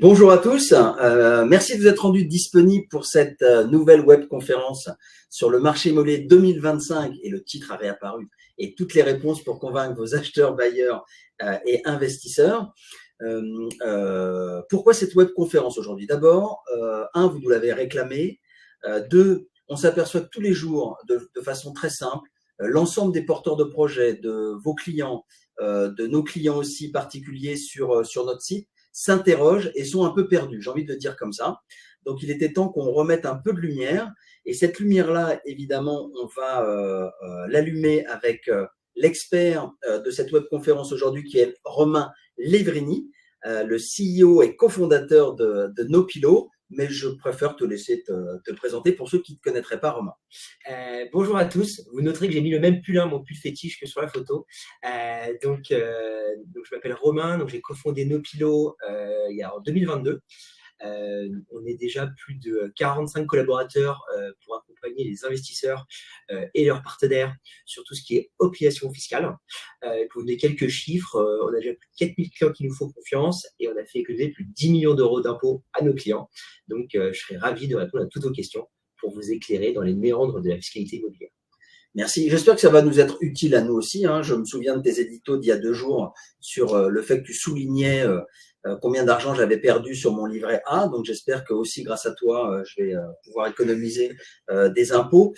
Bonjour à tous, merci de vous être rendus disponibles pour cette nouvelle webconférence sur le marché immobilier 2025 et le titre a réapparu et toutes les réponses pour convaincre vos acheteurs, bailleurs et investisseurs. Pourquoi cette webconférence aujourd'hui? D'abord, vous nous l'avez réclamé. Deux, on s'aperçoit que tous les jours, de façon très simple, l'ensemble des porteurs de projets, de vos clients, de nos clients aussi particuliers sur notre site, s'interrogent et sont un peu perdus, j'ai envie de le dire comme ça. Donc, il était temps qu'on remette un peu de lumière. Et cette lumière-là, évidemment, on va l'allumer avec l'expert de cette webconférence aujourd'hui, qui est Romain Lévrini, le CEO et cofondateur de Nopilo. Mais je préfère te laisser te présenter pour ceux qui ne te connaîtraient pas, Romain. Bonjour à tous. Vous noterez que j'ai mis le même pull, mon pull fétiche que sur la photo. Donc, je m'appelle Romain, donc j'ai cofondé Nopilo en 2022. On est déjà plus de 45 collaborateurs pour accompagner les investisseurs et leurs partenaires sur tout ce qui est obligation fiscale. Pour vous donner quelques chiffres, on a déjà plus de 4000 clients qui nous font confiance et on a fait économiser plus de 10 millions d'euros d'impôts à nos clients. Donc, je serai ravi de répondre à toutes vos questions pour vous éclairer dans les méandres de la fiscalité immobilière. Merci. J'espère que ça va nous être utile à nous aussi. Je me souviens de tes éditos d'il y a 2 jours sur le fait que tu soulignais combien d'argent j'avais perdu sur mon livret A. Donc, j'espère que aussi, grâce à toi, je vais pouvoir économiser des impôts.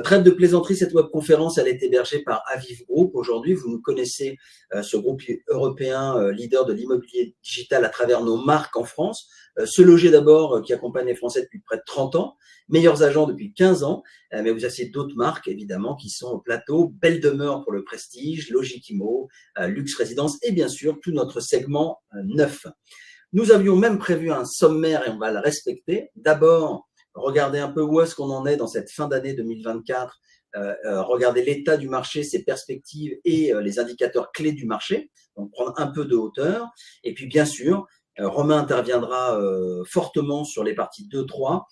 Trêve de plaisanterie, cette webconférence, elle est hébergée par Aviv Group. Aujourd'hui, vous nous connaissez, ce groupe européen leader de l'immobilier digital à travers nos marques en France. Se Loger d'abord, qui accompagne les Français depuis près de 30 ans. Meilleurs agents depuis 15 ans. Mais vous avez d'autres marques, évidemment, qui sont au plateau. Belle Demeure pour le prestige, Logikimo, Luxe Résidence et bien sûr, tout notre segment neuf. Nous avions même prévu un sommaire et on va le respecter. D'abord, regardez un peu où est-ce qu'on en est dans cette fin d'année 2024. Regardez l'état du marché, ses perspectives et les indicateurs clés du marché. Donc, prendre un peu de hauteur. Et puis, bien sûr, Romain interviendra fortement sur les parties 2-3,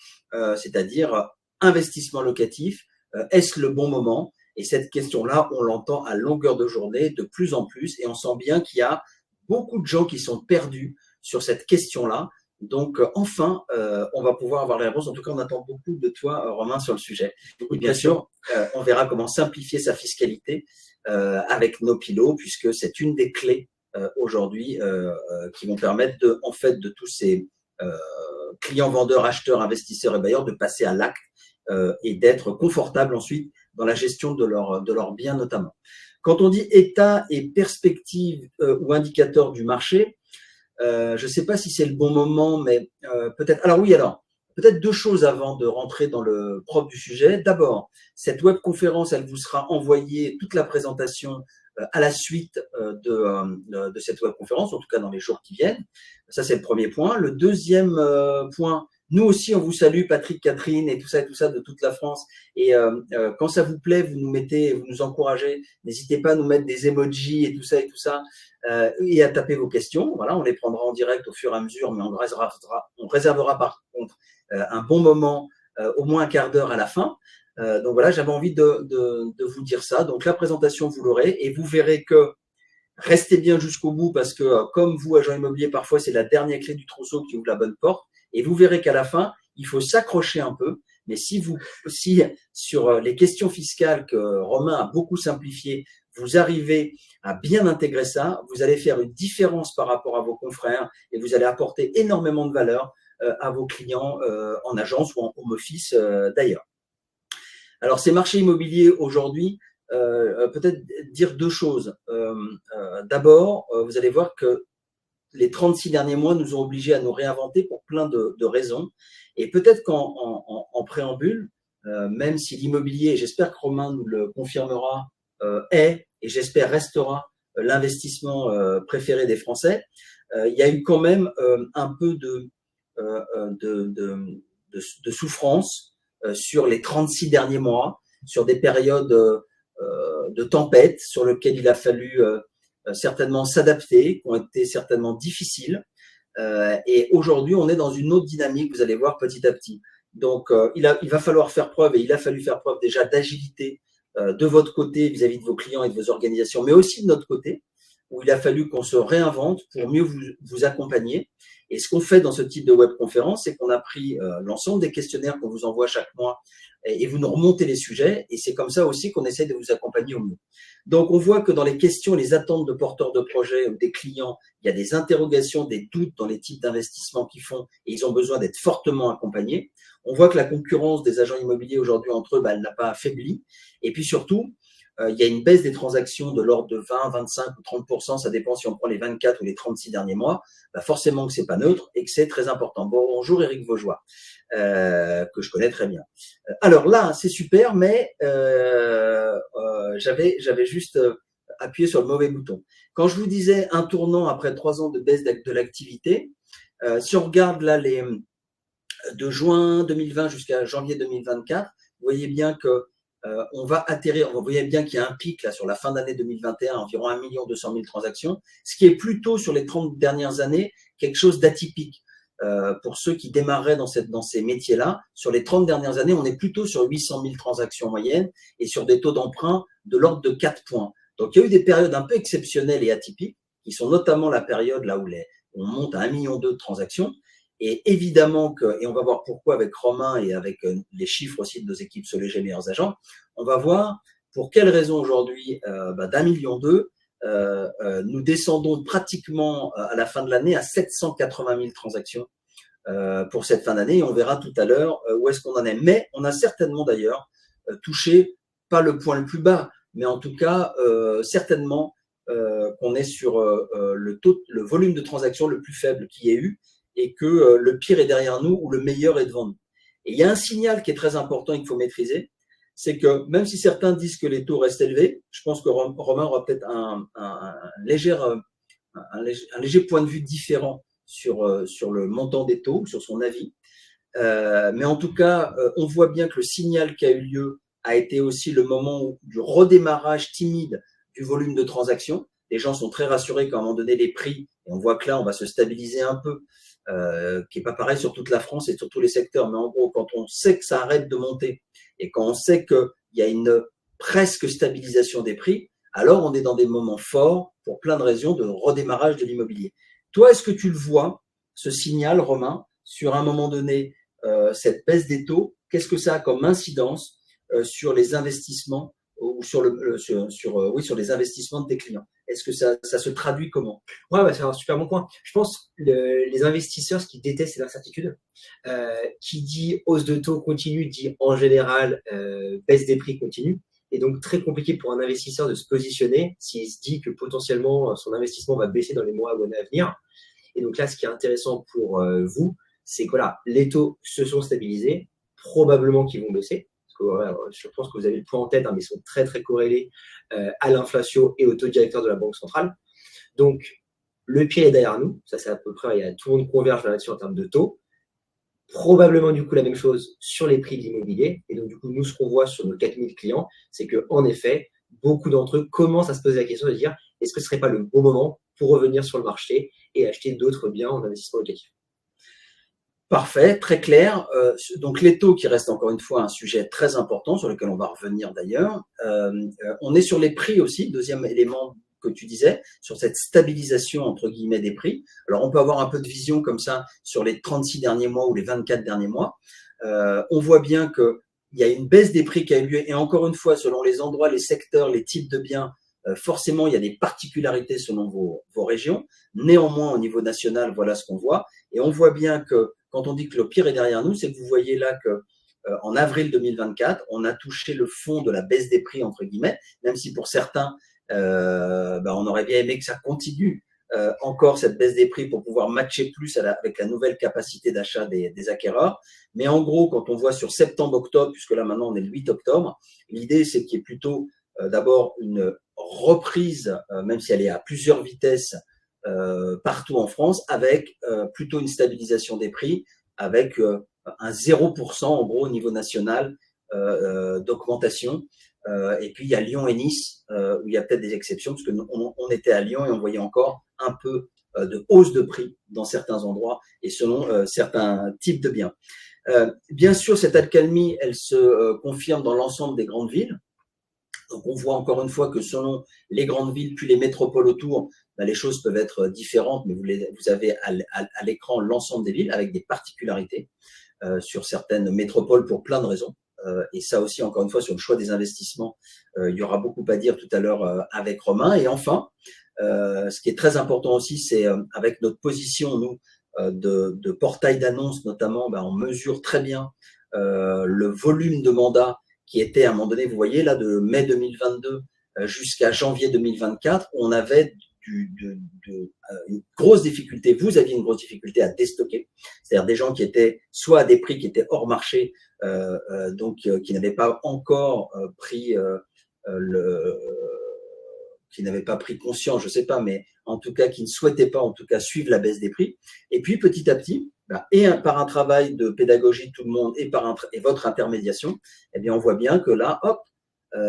c'est-à-dire investissement locatif, est-ce le bon moment? Et cette question-là, on l'entend à longueur de journée de plus en plus et on sent bien qu'il y a beaucoup de gens qui sont perdus sur cette question-là. Donc, enfin, on va pouvoir avoir les réponses. En tout cas, on attend beaucoup de toi, Romain, sur le sujet. Et bien sûr, on verra comment simplifier sa fiscalité avec Nopilo, puisque c'est une des clés aujourd'hui qui vont permettre de tous ces clients, vendeurs, acheteurs, investisseurs et bailleurs de passer à l'acte et d'être confortables ensuite dans la gestion de leurs biens notamment. Quand on dit état et perspective ou indicateur du marché, je ne sais pas si c'est le bon moment, mais peut-être. Peut-être 2 choses avant de rentrer dans le propre du sujet. D'abord, cette webconférence, elle vous sera envoyée, toute la présentation, à la suite de cette webconférence, en tout cas dans les jours qui viennent. Ça, c'est le premier point. Le deuxième point, nous aussi, on vous salue, Patrick, Catherine et tout ça de toute la France. Et quand ça vous plaît, vous nous encouragez. N'hésitez pas à nous mettre des emojis et tout ça. Et à taper vos questions. Voilà, on les prendra en direct au fur et à mesure, mais on réservera par contre un bon moment, au moins un quart d'heure à la fin. Donc voilà, j'avais envie de vous dire ça. Donc la présentation, vous l'aurez et vous verrez que restez bien jusqu'au bout parce que comme vous, agent immobilier, parfois c'est la dernière clé du trousseau qui ouvre la bonne porte. Et vous verrez qu'à la fin, il faut s'accrocher un peu. Mais si sur les questions fiscales que Romain a beaucoup simplifiées, vous arrivez à bien intégrer ça, vous allez faire une différence par rapport à vos confrères et vous allez apporter énormément de valeur à vos clients en agence ou en home office d'ailleurs. Alors, ces marchés immobiliers aujourd'hui, peut-être dire 2 choses. D'abord, vous allez voir que les 36 derniers mois nous ont obligés à nous réinventer pour plein de raisons. Et peut-être qu'en préambule, même si l'immobilier, et j'espère que Romain nous le confirmera, est, et j'espère restera, l'investissement préféré des Français, il y a eu quand même un peu de souffrance sur les 36 derniers mois, sur des périodes de tempête sur lesquelles il a fallu certainement s'adapter, qui ont été certainement difficiles. Et aujourd'hui, on est dans une autre dynamique, vous allez voir petit à petit. Donc, il va falloir faire preuve, et il a fallu faire preuve déjà d'agilité de votre côté vis-à-vis de vos clients et de vos organisations, mais aussi de notre côté, où il a fallu qu'on se réinvente pour mieux vous accompagner. Et ce qu'on fait dans ce type de webconférence, c'est qu'on a pris l'ensemble des questionnaires qu'on vous envoie chaque mois et vous nous remontez les sujets. Et c'est comme ça aussi qu'on essaie de vous accompagner au mieux. Donc, on voit que dans les questions, les attentes de porteurs de projets ou des clients, il y a des interrogations, des doutes dans les types d'investissements qu'ils font et ils ont besoin d'être fortement accompagnés. On voit que la concurrence des agents immobiliers aujourd'hui entre eux, elle n'a pas affaibli. Et puis surtout, il y a une baisse des transactions de l'ordre de 20, 25 ou 30%, ça dépend si on prend les 24 ou les 36 derniers mois, forcément que c'est pas neutre et que c'est très important. Bonjour Éric Vaugeois, que je connais très bien. Alors là, c'est super, mais j'avais juste appuyé sur le mauvais bouton. Quand je vous disais un tournant après 3 ans de baisse de l'activité, si on regarde là de juin 2020 jusqu'à janvier 2024, vous voyez bien que on va atterrir, vous voyez bien qu'il y a un pic là sur la fin d'année 2021, environ 1 200 000 transactions, ce qui est plutôt sur les 30 dernières années quelque chose d'atypique. Pour ceux qui démarraient dans ces métiers-là, sur les 30 dernières années, on est plutôt sur 800 000 transactions moyennes et sur des taux d'emprunt de l'ordre de 4 points. Donc, il y a eu des périodes un peu exceptionnelles et atypiques, qui sont notamment la période là où on monte à 1,2 million de transactions. Et évidemment et on va voir pourquoi avec Romain et avec les chiffres aussi de nos équipes Sologer Meilleurs Agents, on va voir pour quelles raisons aujourd'hui d'1,2 million, nous descendons pratiquement à la fin de l'année à 780 000 transactions pour cette fin d'année et on verra tout à l'heure où est-ce qu'on en est. Mais on a certainement d'ailleurs touché, pas le point le plus bas, mais en tout cas certainement qu'on est sur le volume de transactions le plus faible qu'il y ait eu et que le pire est derrière nous ou le meilleur est devant nous. Et il y a un signal qui est très important et qu'il faut maîtriser, c'est que même si certains disent que les taux restent élevés, je pense que Romain aura peut-être un léger point de vue différent sur le montant des taux, sur son avis. Mais en tout cas, on voit bien que le signal qui a eu lieu a été aussi le moment du redémarrage timide du volume de transactions. Les gens sont très rassurés qu'à un moment donné, les prix, et on voit que là, on va se stabiliser un peu, qui n'est pas pareil sur toute la France et sur tous les secteurs. Mais en gros, quand on sait que ça arrête de monter et quand on sait qu'il y a une presque stabilisation des prix, alors on est dans des moments forts pour plein de raisons de redémarrage de l'immobilier. Toi, est-ce que tu le vois, ce signal, Romain, sur un moment donné, cette baisse des taux, qu'est-ce que ça a comme incidence sur les investissements ou sur les investissements de tes clients? Est-ce que ça se traduit comment? Ouais, c'est un super bon point. Je pense les investisseurs, ce qu'ils détestent, c'est l'incertitude. Qui dit hausse de taux continue, dit en général baisse des prix continue. Et donc, très compliqué pour un investisseur de se positionner s'il se dit que potentiellement son investissement va baisser dans les mois ou années à venir. Et donc là, ce qui est intéressant pour vous, c'est que voilà, les taux se sont stabilisés, probablement qu'ils vont baisser. Parce que, voilà, je pense que vous avez le point en tête, mais ils sont très, très corrélés à l'inflation et au taux directeur de la Banque centrale. Donc, le pire est derrière nous. Ça, c'est à peu près, tout le monde converge là-dessus en termes de taux. Probablement, du coup, la même chose sur les prix de l'immobilier. Et donc, du coup, nous, ce qu'on voit sur nos 4000 clients, c'est qu'en effet, beaucoup d'entre eux commencent à se poser la question de dire est-ce que ce ne serait pas le bon moment pour revenir sur le marché et acheter d'autres biens en investissement locatif? Parfait, très clair. Donc les taux qui restent encore une fois un sujet très important sur lequel on va revenir d'ailleurs. On est sur les prix aussi, deuxième élément que tu disais, sur cette stabilisation entre guillemets des prix. Alors on peut avoir un peu de vision comme ça sur les 36 derniers mois ou les 24 derniers mois. On voit bien qu'il y a une baisse des prix qui a eu lieu et encore une fois, selon les endroits, les secteurs, les types de biens, forcément il y a des particularités selon vos régions. Néanmoins, au niveau national, voilà ce qu'on voit. Et on voit bien que quand on dit que le pire est derrière nous, c'est que vous voyez là que en avril 2024, on a touché le fond de la baisse des prix, entre guillemets, même si pour certains, on aurait bien aimé que ça continue encore cette baisse des prix pour pouvoir matcher plus avec la nouvelle capacité d'achat des acquéreurs. Mais en gros, quand on voit sur septembre-octobre, puisque là maintenant on est le 8 octobre, l'idée c'est qu'il y ait plutôt d'abord une reprise, même si elle est à plusieurs vitesses, partout en France, avec plutôt une stabilisation des prix, avec un 0% en gros au niveau national d'augmentation. Et puis il y a Lyon et Nice, où il y a peut-être des exceptions, parce que on était à Lyon et on voyait encore un peu de hausse de prix dans certains endroits et selon certains types de biens. Bien sûr, cette accalmie, elle se confirme dans l'ensemble des grandes villes. Donc on voit encore une fois que selon les grandes villes puis les métropoles autour, ben, les choses peuvent être différentes, mais vous avez à l'écran l'ensemble des villes avec des particularités sur certaines métropoles pour plein de raisons. Et ça aussi, encore une fois, sur le choix des investissements, il y aura beaucoup à dire tout à l'heure avec Romain. Et enfin, ce qui est très important aussi, c'est avec notre position, nous, de portail d'annonce notamment, ben, on mesure très bien le volume de mandats qui était à un moment donné, vous voyez là, de mai 2022 jusqu'à janvier 2024, on avait une grosse difficulté, vous aviez une grosse difficulté à déstocker, c'est-à-dire des gens qui étaient soit à des prix qui étaient hors marché, donc qui n'avaient pas encore pris qui n'avaient pas pris conscience, je ne sais pas, mais en tout cas qui ne souhaitaient pas en tout cas suivre la baisse des prix. Et puis petit à petit, par un travail de pédagogie de tout le monde et votre intermédiation, eh bien on voit bien que là, hop,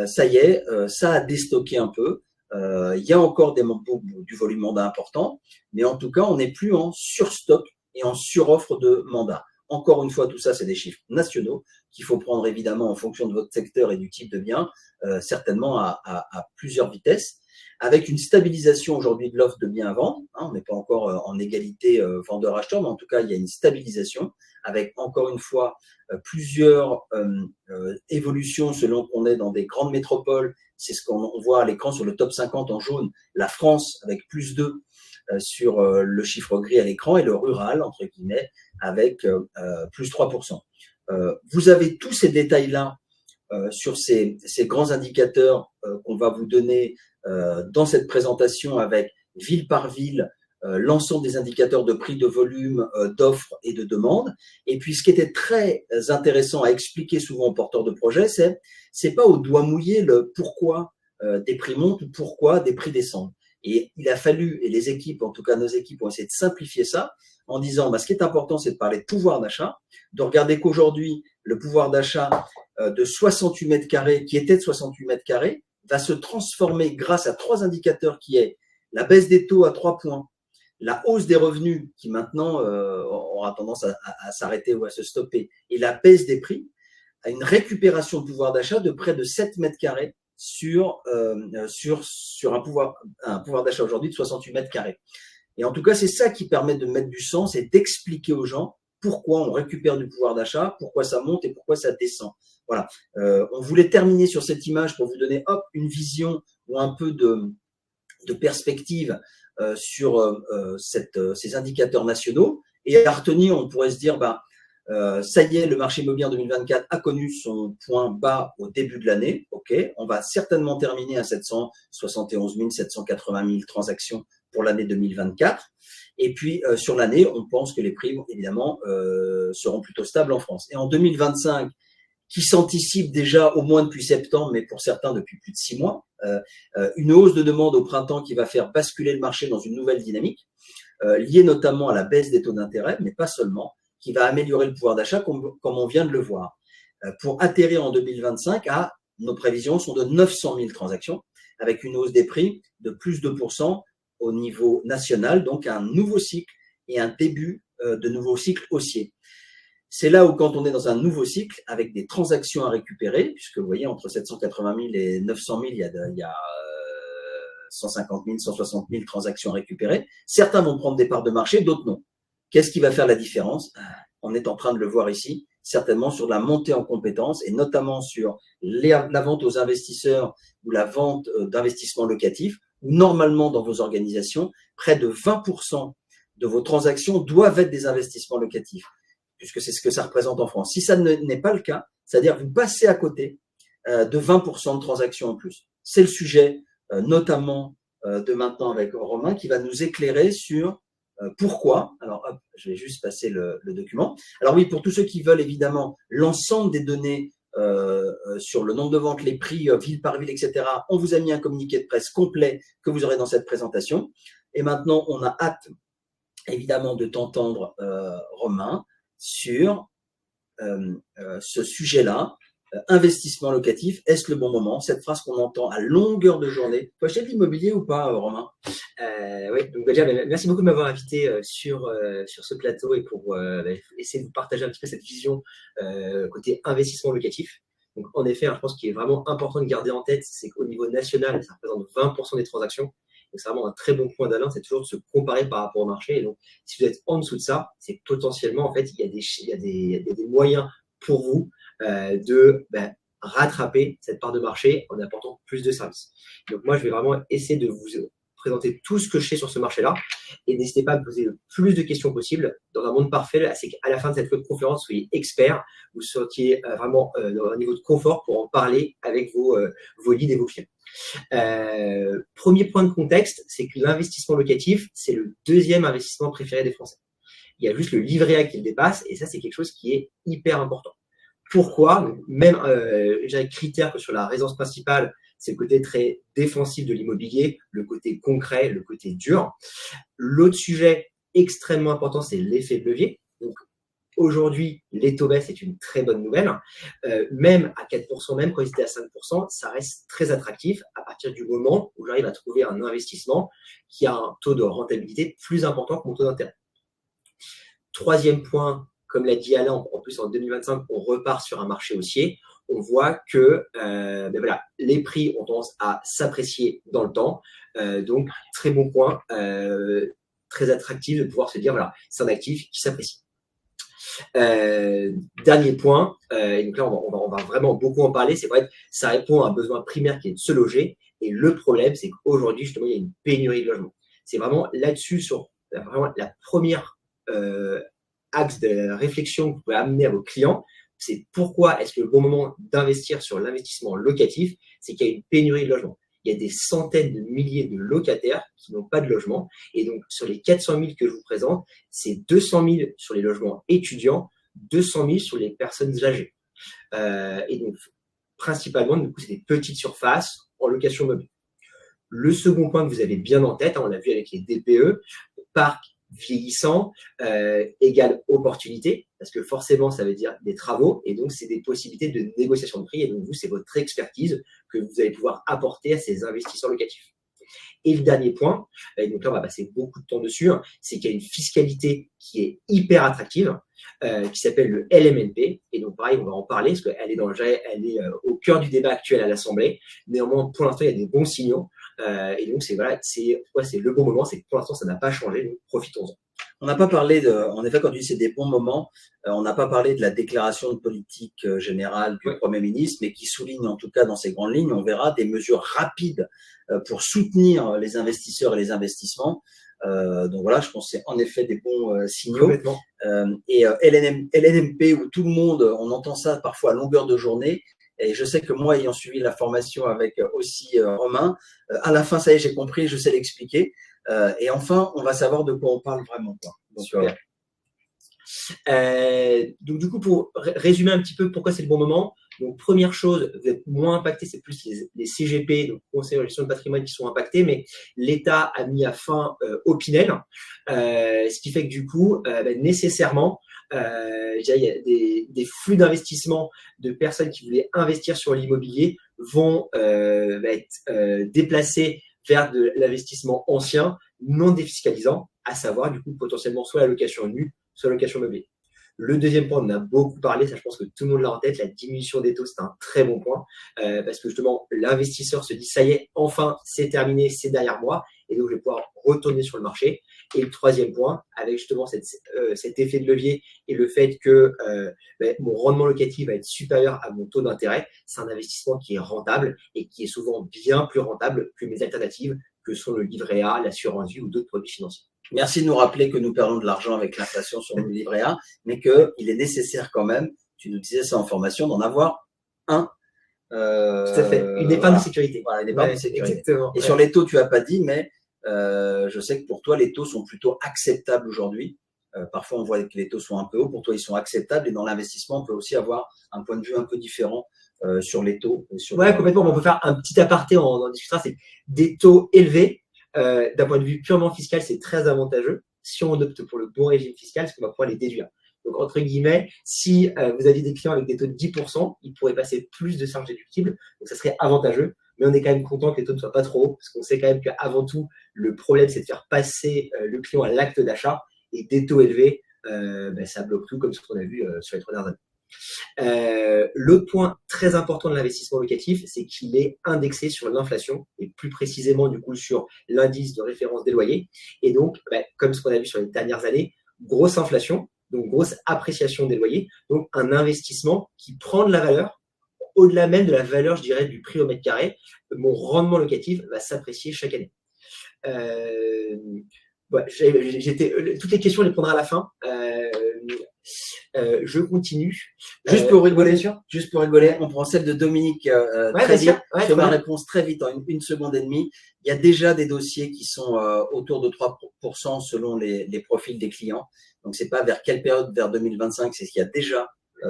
ça y est, ça a déstocké un peu. Il y a encore du volume mandat important, mais en tout cas, on n'est plus en surstock et en suroffre de mandats. Encore une fois, tout ça, c'est des chiffres nationaux qu'il faut prendre évidemment en fonction de votre secteur et du type de bien, certainement à plusieurs vitesses, avec une stabilisation aujourd'hui de l'offre de biens à vendre. On n'est pas encore en égalité vendeur-acheteur, mais en tout cas, il y a une stabilisation avec, encore une fois, plusieurs évolutions selon qu'on est dans des grandes métropoles. C'est ce qu'on voit à l'écran sur le top 50 en jaune, la France avec plus 2 sur le chiffre gris à l'écran et le rural, entre guillemets, avec plus 3%. Vous avez tous ces détails-là sur ces grands indicateurs qu'on va vous donner dans cette présentation avec ville par ville, l'ensemble des indicateurs de prix, de volume, d'offres et de demandes. Et puis, ce qui était très intéressant à expliquer souvent aux porteurs de projets, c'est pas au doigt mouillé le pourquoi des prix montent ou pourquoi des prix descendent. Et il a fallu, et les équipes, en tout cas nos équipes, ont essayé de simplifier ça en disant, ce qui est important, c'est de parler de pouvoir d'achat, de regarder qu'aujourd'hui, le pouvoir d'achat de 68 mètres carrés, qui était de 68 mètres carrés, va se transformer grâce à 3 indicateurs qui est la baisse des taux à 3 points, la hausse des revenus qui maintenant aura tendance à s'arrêter ou à se stopper, et la baisse des prix, à une récupération de pouvoir d'achat de près de 7 mètres carrés sur un pouvoir d'achat aujourd'hui de 68 mètres carrés. Et en tout cas, c'est ça qui permet de mettre du sens et d'expliquer aux gens pourquoi on récupère du pouvoir d'achat, pourquoi ça monte et pourquoi ça descend. Voilà. On voulait terminer sur cette image pour vous donner une vision ou un peu de perspective sur ces indicateurs nationaux. Et à retenir, on pourrait se dire, ça y est, le marché immobilier en 2024 a connu son point bas au début de l'année. Ok, on va certainement terminer à 771 000, 780 000 transactions pour l'année 2024. Et puis, sur l'année, on pense que les prix, évidemment, seront plutôt stables en France. Et en 2025, qui s'anticipe déjà au moins depuis septembre, mais pour certains depuis plus de 6 mois, une hausse de demande au printemps qui va faire basculer le marché dans une nouvelle dynamique, liée notamment à la baisse des taux d'intérêt, mais pas seulement, qui va améliorer le pouvoir d'achat comme on vient de le voir. Pour atterrir en 2025 nos prévisions sont de 900 000 transactions, avec une hausse des prix de plus de 2% au niveau national, donc un nouveau cycle et un début de nouveau cycle haussier. C'est là où, quand on est dans un nouveau cycle, avec des transactions à récupérer, puisque vous voyez, entre 780 000 et 900 000, il y a 150 000, 160 000 transactions à récupérer. Certains vont prendre des parts de marché, d'autres non. Qu'est-ce qui va faire la différence? On est en train de le voir ici, certainement sur la montée en compétences et notamment sur la vente aux investisseurs ou la vente d'investissements locatifs, où normalement, dans vos organisations, près de 20% de vos transactions doivent être des investissements locatifs, puisque c'est ce que ça représente en France. Si ça n'est pas le cas, c'est-à-dire vous passez à côté de 20% de transactions en plus. C'est le sujet notamment de maintenant avec Romain qui va nous éclairer sur pourquoi. Alors, hop, je vais juste passer le document. Alors oui, pour tous ceux qui veulent évidemment l'ensemble des données sur le nombre de ventes, les prix, ville par ville, etc., on vous a mis un communiqué de presse complet que vous aurez dans cette présentation. Et maintenant, on a hâte évidemment de t'entendre, Romain, sur ce sujet-là, investissement locatif, est-ce le bon moment? Cette phrase qu'on entend à longueur de journée. Faut acheter de l'immobilier ou pas, Romain? Oui, donc déjà, merci beaucoup de m'avoir invité sur ce plateau et pour essayer de vous partager un petit peu cette vision côté investissement locatif. Donc, en effet, je pense qu'il est vraiment important de garder en tête, c'est qu'au niveau national, ça représente 20% des transactions. Donc, c'est vraiment un très bon point d'Alain, c'est toujours de se comparer par rapport au marché. Et donc, si vous êtes en dessous de ça, c'est potentiellement, en fait, il y a des moyens pour vous de rattraper cette part de marché en apportant plus de services. Donc, moi, je vais vraiment essayer de vous présenter tout ce que je sais sur ce marché-là. Et n'hésitez pas à me poser le plus de questions possible. Dans un monde parfait, c'est qu'à la fin de cette conférence, vous soyez expert, vous soyez vraiment dans un niveau de confort pour en parler avec vos leads et vos clients. Premier point de contexte, c'est que l'investissement locatif, c'est le deuxième investissement préféré des Français. Il y a juste le livret A qui le dépasse, et ça, c'est quelque chose qui est hyper important. Pourquoi? Même critère que sur la résidence principale, c'est le côté très défensif de l'immobilier, le côté concret, le côté dur. L'autre sujet extrêmement important, c'est l'effet de levier. Donc, aujourd'hui, les taux baissent, c'est une très bonne nouvelle. Même à 4%, même quand ils étaient à 5%, ça reste très attractif à partir du moment où j'arrive à trouver un investissement qui a un taux de rentabilité plus important que mon taux d'intérêt. Troisième point, comme l'a dit Alain, en plus en 2025, on repart sur un marché haussier. On voit que les prix ont tendance à s'apprécier dans le temps. Donc, très bon point, très attractif de pouvoir se dire, voilà, c'est un actif qui s'apprécie. Dernier point, et donc là, on va vraiment beaucoup en parler, c'est vrai que ça répond à un besoin primaire qui est de se loger. Et le problème, c'est qu'aujourd'hui, justement, il y a une pénurie de logements. C'est vraiment là-dessus, sur vraiment la première axe de réflexion que vous pouvez amener à vos clients, c'est pourquoi est-ce que le bon moment d'investir sur l'investissement locatif, c'est qu'il y a une pénurie de logements. Il y a des centaines de milliers de locataires qui n'ont pas de logement. Et donc, sur les 400 000 que je vous présente, c'est 200 000 sur les logements étudiants, 200 000 sur les personnes âgées. Et donc, principalement, du coup, c'est des petites surfaces en location meublée. Le second point que vous avez bien en tête, on l'a vu avec les DPE, parc vieillissant égale opportunité, parce que forcément, ça veut dire des travaux, et donc c'est des possibilités de négociation de prix, et donc vous, c'est votre expertise que vous allez pouvoir apporter à ces investisseurs locatifs. Et le dernier point, et donc là, on va passer beaucoup de temps dessus, c'est qu'il y a une fiscalité qui est hyper attractive, qui s'appelle le LMNP. Et donc, pareil, on va en parler, parce qu'elle est, elle est au cœur du débat actuel à l'Assemblée. Néanmoins, pour l'instant, il y a des bons signaux. Et donc, c'est le bon moment, c'est que pour l'instant, ça n'a pas changé, donc profitons-en. On n'a pas parlé en effet, quand tu dis c'est des bons moments, on n'a pas parlé de la déclaration de politique générale du Premier ministre, mais qui souligne en tout cas dans ses grandes lignes, on verra des mesures rapides pour soutenir les investisseurs et les investissements. Donc voilà, je pense que c'est en effet des bons signaux. Et LNMP, où tout le monde, on entend ça parfois à longueur de journée. Et je sais que moi, ayant suivi la formation avec aussi Romain, à la fin, ça y est, j'ai compris, je sais l'expliquer. Et enfin, on va savoir de quoi on parle vraiment. Quoi. Donc, donc, du coup, pour résumer un petit peu pourquoi c'est le bon moment, donc première chose, vous êtes moins impacté, c'est plus les CGP, donc conseils en gestion de patrimoine, qui sont impactés, mais l'État a mis à fin au Pinel, ce qui fait que du coup, nécessairement, il y a des flux d'investissement de personnes qui voulaient investir sur l'immobilier vont être déplacés vers de l'investissement ancien, non défiscalisant, à savoir du coup potentiellement soit la location nue, soit la location meublée. Le deuxième point, on a beaucoup parlé, ça je pense que tout le monde l'a en tête, la diminution des taux, c'est un très bon point, parce que justement l'investisseur se dit ça y est, enfin c'est terminé, c'est derrière moi, et donc je vais pouvoir retourner sur le marché. Et le troisième point, avec justement cet effet de levier et le fait que mon rendement locatif va être supérieur à mon taux d'intérêt, c'est un investissement qui est rentable et qui est souvent bien plus rentable que mes alternatives, que sont le livret A, l'assurance vie ou d'autres produits financiers. Merci de nous rappeler que nous perdons de l'argent avec l'inflation sur le livret A, mais qu'il est nécessaire quand même, tu nous disais ça en formation, d'en avoir un. Tout à fait, une épargne de sécurité. Voilà, une épargne de sécurité. Exactement. Et sur les taux, tu n'as pas dit, mais je sais que pour toi, les taux sont plutôt acceptables aujourd'hui. Parfois, on voit que les taux sont un peu hauts. Pour toi, ils sont acceptables. Et dans l'investissement, on peut aussi avoir un point de vue un peu différent sur les taux. Complètement. On peut faire un petit aparté, on en discutera. C'est des taux élevés. D'un point de vue purement fiscal, c'est très avantageux si on opte pour le bon régime fiscal, parce qu'on va pouvoir les déduire. Donc, entre guillemets, si vous aviez des clients avec des taux de 10%, ils pourraient passer plus de charges déductibles. Donc, ça serait avantageux. Mais on est quand même content que les taux ne soient pas trop hauts, parce qu'on sait quand même qu'avant tout, le problème, c'est de faire passer le client à l'acte d'achat. Et des taux élevés, ça bloque tout, comme ce qu'on a vu sur les 3 dernières années. L'autre point très important de l'investissement locatif, c'est qu'il est indexé sur l'inflation et plus précisément du coup sur l'indice de référence des loyers. Et donc, comme ce qu'on a vu sur les dernières années, grosse inflation, donc grosse appréciation des loyers, donc un investissement qui prend de la valeur au-delà même de la valeur, je dirais, du prix au mètre carré. Mon rendement locatif va s'apprécier chaque année. Toutes les questions, on les prendra à la fin. Je continue. Juste pour rigoler, on prend celle de Dominique très vite. Je fais ma réponse très vite, en une seconde et demie. Il y a déjà des dossiers qui sont autour de 3% selon les profils des clients. Donc, c'est pas vers quelle période, vers 2025, c'est qu'il y a déjà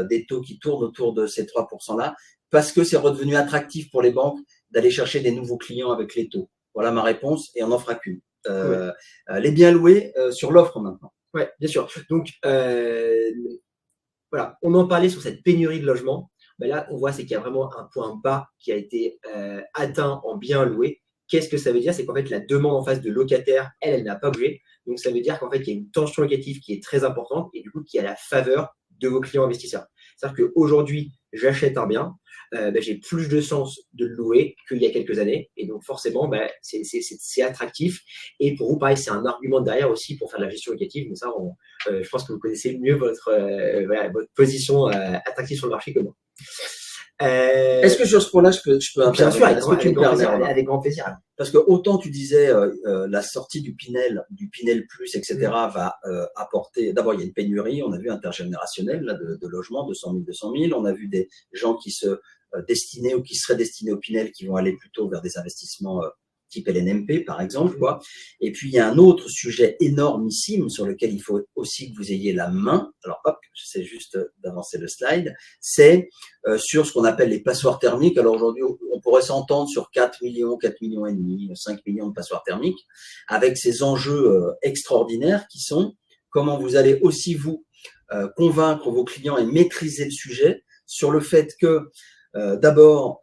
des taux qui tournent autour de ces 3%-là, parce que c'est redevenu attractif pour les banques d'aller chercher des nouveaux clients avec les taux. Voilà ma réponse, et on n'en fera qu'une. Les biens loués sur l'offre maintenant. Oui, bien sûr. Donc, voilà, on en parlait sur cette pénurie de logements. Là, on voit c'est qu'il y a vraiment un point bas qui a été atteint en biens loués. Qu'est-ce que ça veut dire? C'est qu'en fait, la demande en face de locataires, elle n'a pas bougé. Donc, ça veut dire qu'en fait, il y a une tension locative qui est très importante et du coup, qui est à la faveur de vos clients investisseurs. C'est-à-dire qu'aujourd'hui, j'achète un bien, j'ai plus de chance de le louer qu'il y a quelques années. Et donc, forcément, c'est attractif. Et pour vous, pareil, c'est un argument derrière aussi pour faire de la gestion locative. Mais ça, je pense que vous connaissez mieux votre position attractive sur le marché que moi. Est-ce que sur ce point-là, je peux bien sûr, avec grand plaisir. Parce que autant tu disais la sortie du Pinel Plus, etc., va apporter. D'abord, il y a une pénurie, on a vu intergénérationnelle là, de logements, 200 000. On a vu des gens qui se destinaient ou qui seraient destinés au Pinel qui vont aller plutôt vers des investissements type LNMP, par exemple, quoi. Et puis, il y a un autre sujet énormissime sur lequel il faut aussi que vous ayez la main. Alors, hop, j'essaie juste d'avancer le slide. C'est sur ce qu'on appelle les passoires thermiques. Alors, aujourd'hui, on pourrait s'entendre sur 4 millions et demi, 5 millions de passoires thermiques, avec ces enjeux extraordinaires qui sont comment vous allez aussi, vous, convaincre vos clients et maîtriser le sujet sur le fait que d'abord,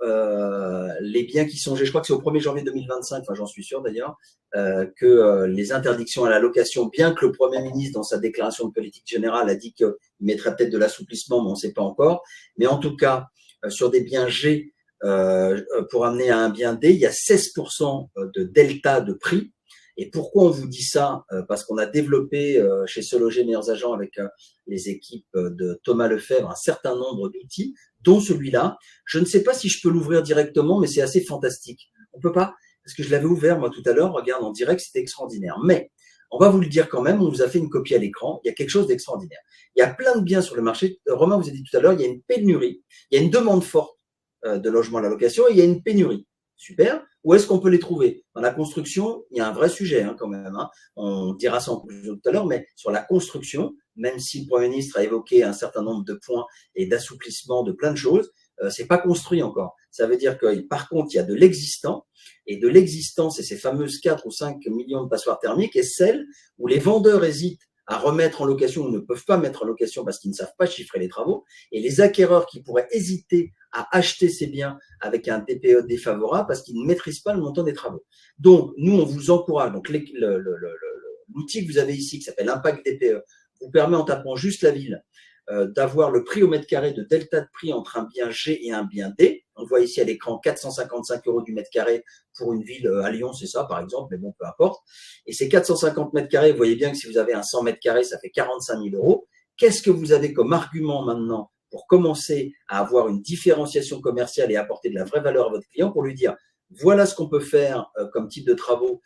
les biens qui sont, je crois que c'est au 1er janvier 2025, enfin j'en suis sûr d'ailleurs, que les interdictions à la location, bien que le Premier ministre, dans sa déclaration de politique générale, a dit qu'il mettrait peut-être de l'assouplissement, mais on ne sait pas encore. Mais en tout cas, sur des biens G, pour amener à un bien D, il y a 16% de delta de prix. Et pourquoi on vous dit ça? Parce qu'on a développé chez Se Loger Meilleurs Agents avec les équipes de Thomas Lefebvre un certain nombre d'outils, dont celui-là. Je ne sais pas si je peux l'ouvrir directement, mais c'est assez fantastique. On peut pas, parce que je l'avais ouvert moi tout à l'heure, regarde en direct, c'était extraordinaire. Mais on va vous le dire quand même, on vous a fait une copie à l'écran, il y a quelque chose d'extraordinaire. Il y a plein de biens sur le marché. Romain vous a dit tout à l'heure, il y a une pénurie, il y a une demande forte de logements à la location et il y a une pénurie. Super. Où est-ce qu'on peut les trouver? Dans la construction, il y a un vrai sujet quand même. On dira ça en conclusion tout à l'heure, mais sur la construction, même si le Premier ministre a évoqué un certain nombre de points et d'assouplissement de plein de choses, c'est pas construit encore. Ça veut dire que par contre, il y a de l'existant, et de l'existant, c'est ces fameuses 4 ou 5 millions de passoires thermiques, et celles où les vendeurs hésitent à remettre en location ou ne peuvent pas mettre en location parce qu'ils ne savent pas chiffrer les travaux, et les acquéreurs qui pourraient hésiter à acheter ces biens avec un DPE défavorable parce qu'ils ne maîtrisent pas le montant des travaux. Donc, nous, on vous encourage. Donc, l'outil que vous avez ici, qui s'appelle Impact DPE, vous permet, en tapant juste la ville, d'avoir le prix au mètre carré de delta de prix entre un bien G et un bien D. On voit ici à l'écran 455 € du mètre carré pour une ville à Lyon, c'est ça par exemple, mais bon, peu importe. Et ces 450 mètres carrés, vous voyez bien que si vous avez un 100 mètres carrés, ça fait 45 000 €. Qu'est-ce que vous avez comme argument maintenant pour commencer à avoir une différenciation commerciale et apporter de la vraie valeur à votre client pour lui dire voilà ce qu'on peut faire comme type de travaux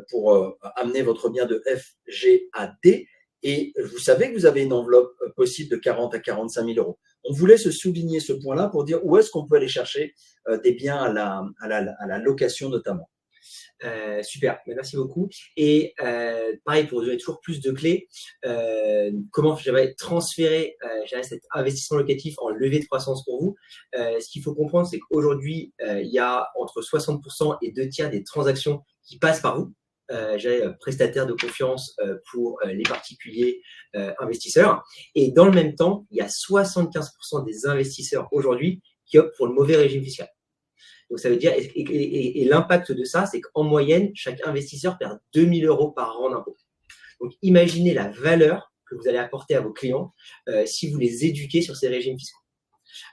pour amener votre bien de F, G à D. Et vous savez que vous avez une enveloppe possible de 40 à 45 000 €. On voulait se souligner ce point-là pour dire où est-ce qu'on peut aller chercher des biens à la location notamment. Super, merci beaucoup. Et pareil, pour vous donner toujours plus de clés, comment j'avais transféré cet investissement locatif en levée de croissance pour vous. Ce qu'il faut comprendre, c'est qu'aujourd'hui, il y a entre 60% et 2/3 des transactions qui passent par vous. J'ai prestataire de confiance pour les particuliers investisseurs. Et dans le même temps, il y a 75% des investisseurs aujourd'hui qui optent pour le mauvais régime fiscal. Donc, ça veut dire, et l'impact de ça, c'est qu'en moyenne, chaque investisseur perd 2 000 € par an d'impôt. Donc, imaginez la valeur que vous allez apporter à vos clients si vous les éduquez sur ces régimes fiscaux.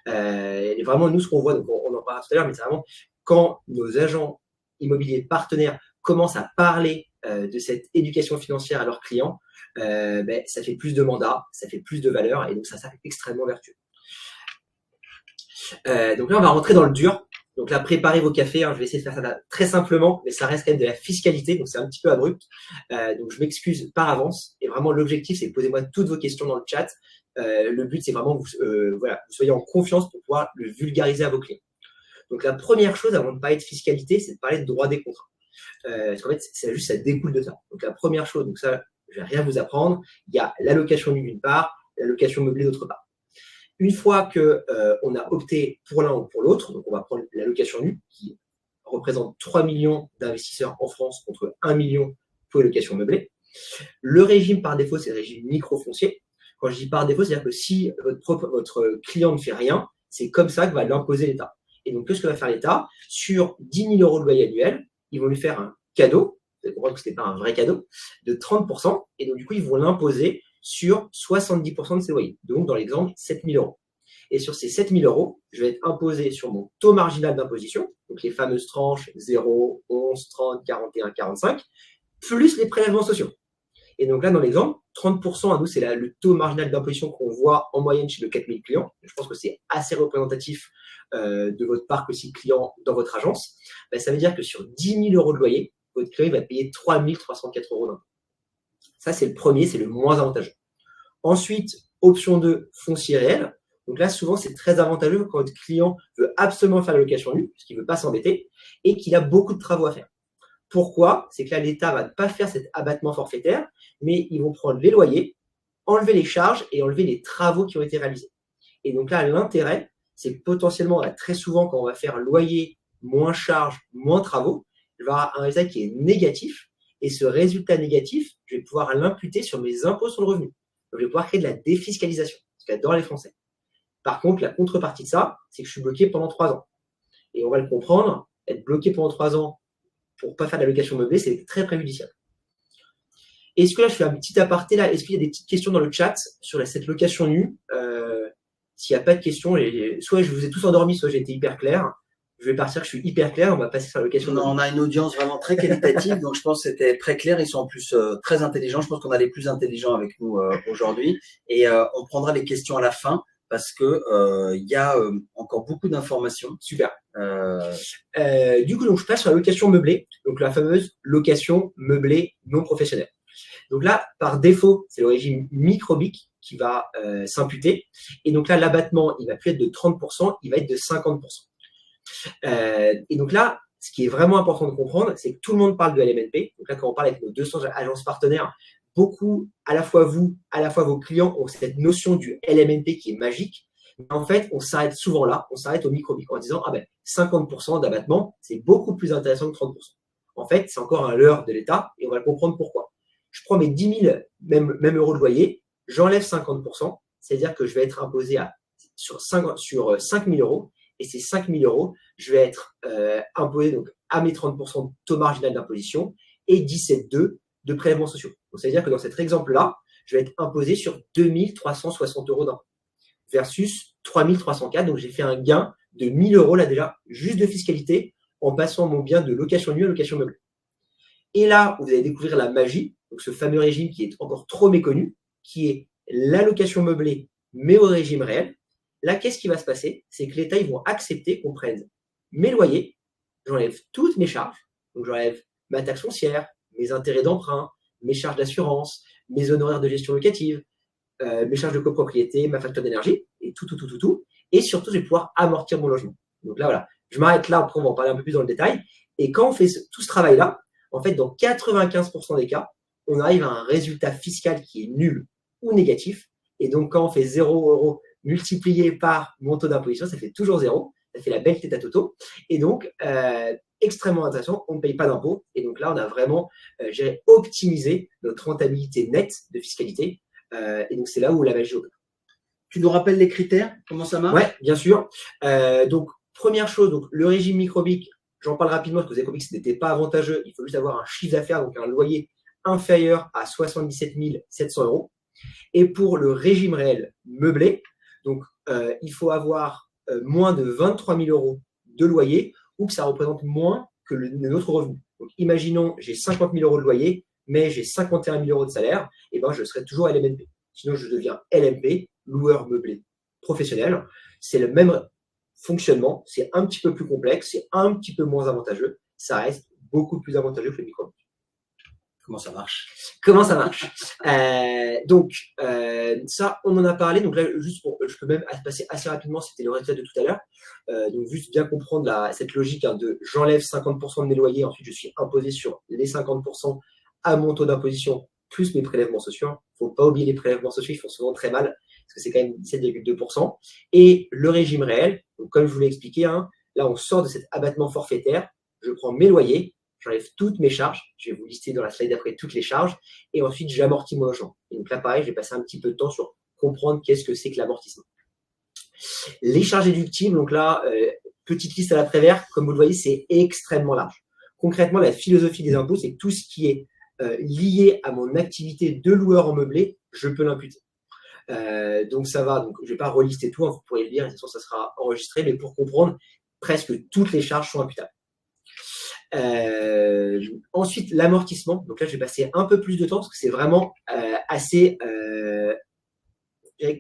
Et vraiment, nous, ce qu'on voit, donc on en parlera tout à l'heure, mais c'est vraiment quand nos agents immobiliers partenaires commencent à parler de cette éducation financière à leurs clients, ça fait plus de mandats, ça fait plus de valeur et donc ça fait extrêmement vertueux. Donc là, on va rentrer dans le dur. Donc là, préparez vos cafés. Je vais essayer de faire ça très simplement, mais ça reste quand même de la fiscalité, donc c'est un petit peu abrupt. Donc je m'excuse par avance. Et vraiment, l'objectif, c'est de poser moi toutes vos questions dans le chat. Le but, c'est vraiment que vous soyez en confiance pour pouvoir le vulgariser à vos clients. Donc la première chose, avant de parler de fiscalité, c'est de parler de droit des contrats. Parce qu'en fait, ça découle de ça. Donc la première chose, donc ça, je vais rien vous apprendre. Il y a l'allocation nue d'une part, l'allocation meublée d'autre part. Une fois qu'on a opté pour l'un ou pour l'autre, donc on va prendre l'allocation nue qui représente 3 millions d'investisseurs en France contre 1 million pour les locations meublées. Le régime par défaut, c'est le régime micro-foncier. Quand je dis par défaut, c'est-à-dire que si votre client ne fait rien, c'est comme ça que va l'imposer l'État. Et donc, qu'est-ce que va faire l'État? Sur 10 000 euros de loyer annuel, ils vont lui faire un cadeau, vous allez comprendre que ce n'est pas un vrai cadeau, de 30%, et donc du coup, ils vont l'imposer sur 70% de ses loyers. Donc, dans l'exemple, 7 000 euros. Et sur ces 7 000 euros, je vais être imposé sur mon taux marginal d'imposition, donc les fameuses tranches 0, 11, 30, 41, 45, plus les prélèvements sociaux. Et donc là, dans l'exemple, 30% à nous, c'est le taux marginal d'imposition qu'on voit en moyenne chez le 4000 clients. Je pense que c'est assez représentatif de votre parc aussi client dans votre agence. Ça veut dire que sur 10 000 euros de loyer, votre client va payer 3 304 euros d'impôt. Ça, c'est le premier, c'est le moins avantageux. Ensuite, option 2, foncier réel. Donc là, souvent, c'est très avantageux quand votre client veut absolument faire la location nue, parce qu'il ne veut pas s'embêter, et qu'il a beaucoup de travaux à faire. Pourquoi? C'est que là, l'État ne va pas faire cet abattement forfaitaire, mais ils vont prendre les loyers, enlever les charges et enlever les travaux qui ont été réalisés. Et donc là, l'intérêt, c'est que potentiellement, très souvent, quand on va faire loyer, moins charges, moins travaux, il va y avoir un résultat qui est négatif. Et ce résultat négatif, je vais pouvoir l'imputer sur mes impôts sur le revenu. Donc, je vais pouvoir créer de la défiscalisation, ce qu'adorent les Français. Par contre, la contrepartie de ça, c'est que je suis bloqué pendant 3 ans. Et on va le comprendre, être bloqué pendant 3 ans pour ne pas faire de la location meublée, c'est très préjudiciable. Est-ce que là, je fais un petit aparté là? Est-ce qu'il y a des petites questions dans le chat sur cette location nue? S'il n'y a pas de questions, soit je vous ai tous endormis, soit j'ai été hyper clair. Je vais partir, je suis hyper clair. On va passer sur la location nue. On a une audience vraiment très qualitative, donc je pense que c'était très clair. Ils sont en plus très intelligents. Je pense qu'on a les plus intelligents avec nous aujourd'hui. Et on prendra les questions à la fin parce que y a encore beaucoup d'informations. Super. Du coup, donc, je passe sur la location meublée, donc la fameuse location meublée non professionnelle. Donc là, par défaut, c'est le régime microbique qui va s'imputer. Et donc là, l'abattement, il va plus être de 30%, il va être de 50%. Et donc là, ce qui est vraiment important de comprendre, c'est que tout le monde parle de LMNP. Donc là, quand on parle avec nos 200 agences partenaires, beaucoup, à la fois vous, à la fois vos clients, ont cette notion du LMNP qui est magique. Mais en fait, on s'arrête souvent là, on s'arrête au microbique en disant 50% d'abattement, c'est beaucoup plus intéressant que 30%. En fait, c'est encore un leurre de l'État et on va le comprendre pourquoi. Je prends mes 10 000 même euros de loyer, j'enlève 50%, c'est-à-dire que je vais être imposé sur 5 000 euros. Et ces 5 000 euros, je vais être imposé donc, à mes 30% de taux marginal d'imposition et 17,2 de prélèvements sociaux. Donc, c'est-à-dire que dans cet exemple-là, je vais être imposé sur 2 360 euros d'impôt versus 3 304. Donc, j'ai fait un gain de 1 000 euros là déjà, juste de fiscalité, en passant mon bien de location nue à location meublée. Et là, vous allez découvrir la magie, donc ce fameux régime qui est encore trop méconnu, qui est l'allocation meublée, mais au régime réel. Là, qu'est-ce qui va se passer? C'est que l'État, ils vont accepter qu'on prenne mes loyers, j'enlève toutes mes charges, donc j'enlève ma taxe foncière, mes intérêts d'emprunt, mes charges d'assurance, mes honoraires de gestion locative, mes charges de copropriété, ma facture d'énergie, et tout. Et surtout, je vais pouvoir amortir mon logement. Donc là, voilà, je m'arrête là, après on va en parler un peu plus dans le détail. Et quand on fait tout ce travail-là, en fait, dans 95% des cas, on arrive à un résultat fiscal qui est nul ou négatif. Et donc, quand on fait 0 euros multiplié par mon taux d'imposition, ça fait toujours 0. Ça fait la belle tête à Toto. Et donc, extrêmement intéressant, on ne paye pas d'impôts. Et donc là, on a vraiment optimisé notre rentabilité nette de fiscalité. Et donc, c'est là où la magie opère. Tu nous rappelles les critères? Comment ça marche? Oui, bien sûr. Donc, première chose, donc, le régime microbique, j'en parle rapidement parce que vous avez compris que ce n'était pas avantageux. Il faut juste avoir un chiffre d'affaires, donc un loyer inférieur à 77 700 euros. Et pour le régime réel meublé, donc il faut avoir moins de 23 000 euros de loyer ou que ça représente moins que notre revenu. Donc, imaginons, j'ai 50 000 euros de loyer, mais j'ai 51 000 euros de salaire, et ben, je serai toujours LMNP. Sinon, je deviens LMP, loueur meublé professionnel. C'est le même fonctionnement, c'est un petit peu plus complexe, c'est un petit peu moins avantageux. Ça reste beaucoup plus avantageux que le micro. Comment ça marche? Comment ça marche? Donc, ça, on en a parlé. Donc là, juste je peux même passer assez rapidement, c'était le résultat de tout à l'heure. Donc, juste bien comprendre cette logique de j'enlève 50% de mes loyers, ensuite je suis imposé sur les 50% à mon taux d'imposition plus mes prélèvements sociaux. Il ne faut pas oublier les prélèvements sociaux, ils font souvent très mal parce que c'est quand même 17,2%. Et le régime réel, donc comme je vous l'ai expliqué, là, on sort de cet abattement forfaitaire. Je prends mes loyers, j'enlève toutes mes charges, je vais vous lister dans la slide d'après toutes les charges, et ensuite j'amortis mon logement. Et donc là, pareil, je vais passer un petit peu de temps sur comprendre qu'est-ce que c'est que l'amortissement. Les charges déductibles, donc là, petite liste à l'après-vert, comme vous le voyez, c'est extrêmement large. Concrètement, la philosophie des impôts, c'est que tout ce qui est lié à mon activité de loueur en meublé, je peux l'imputer. Donc ça va, donc je ne vais pas relister tout, vous pourrez le lire, de toute façon ça sera enregistré, mais pour comprendre, presque toutes les charges sont imputables. Ensuite, l'amortissement. Donc là, je vais passer un peu plus de temps parce que c'est vraiment assez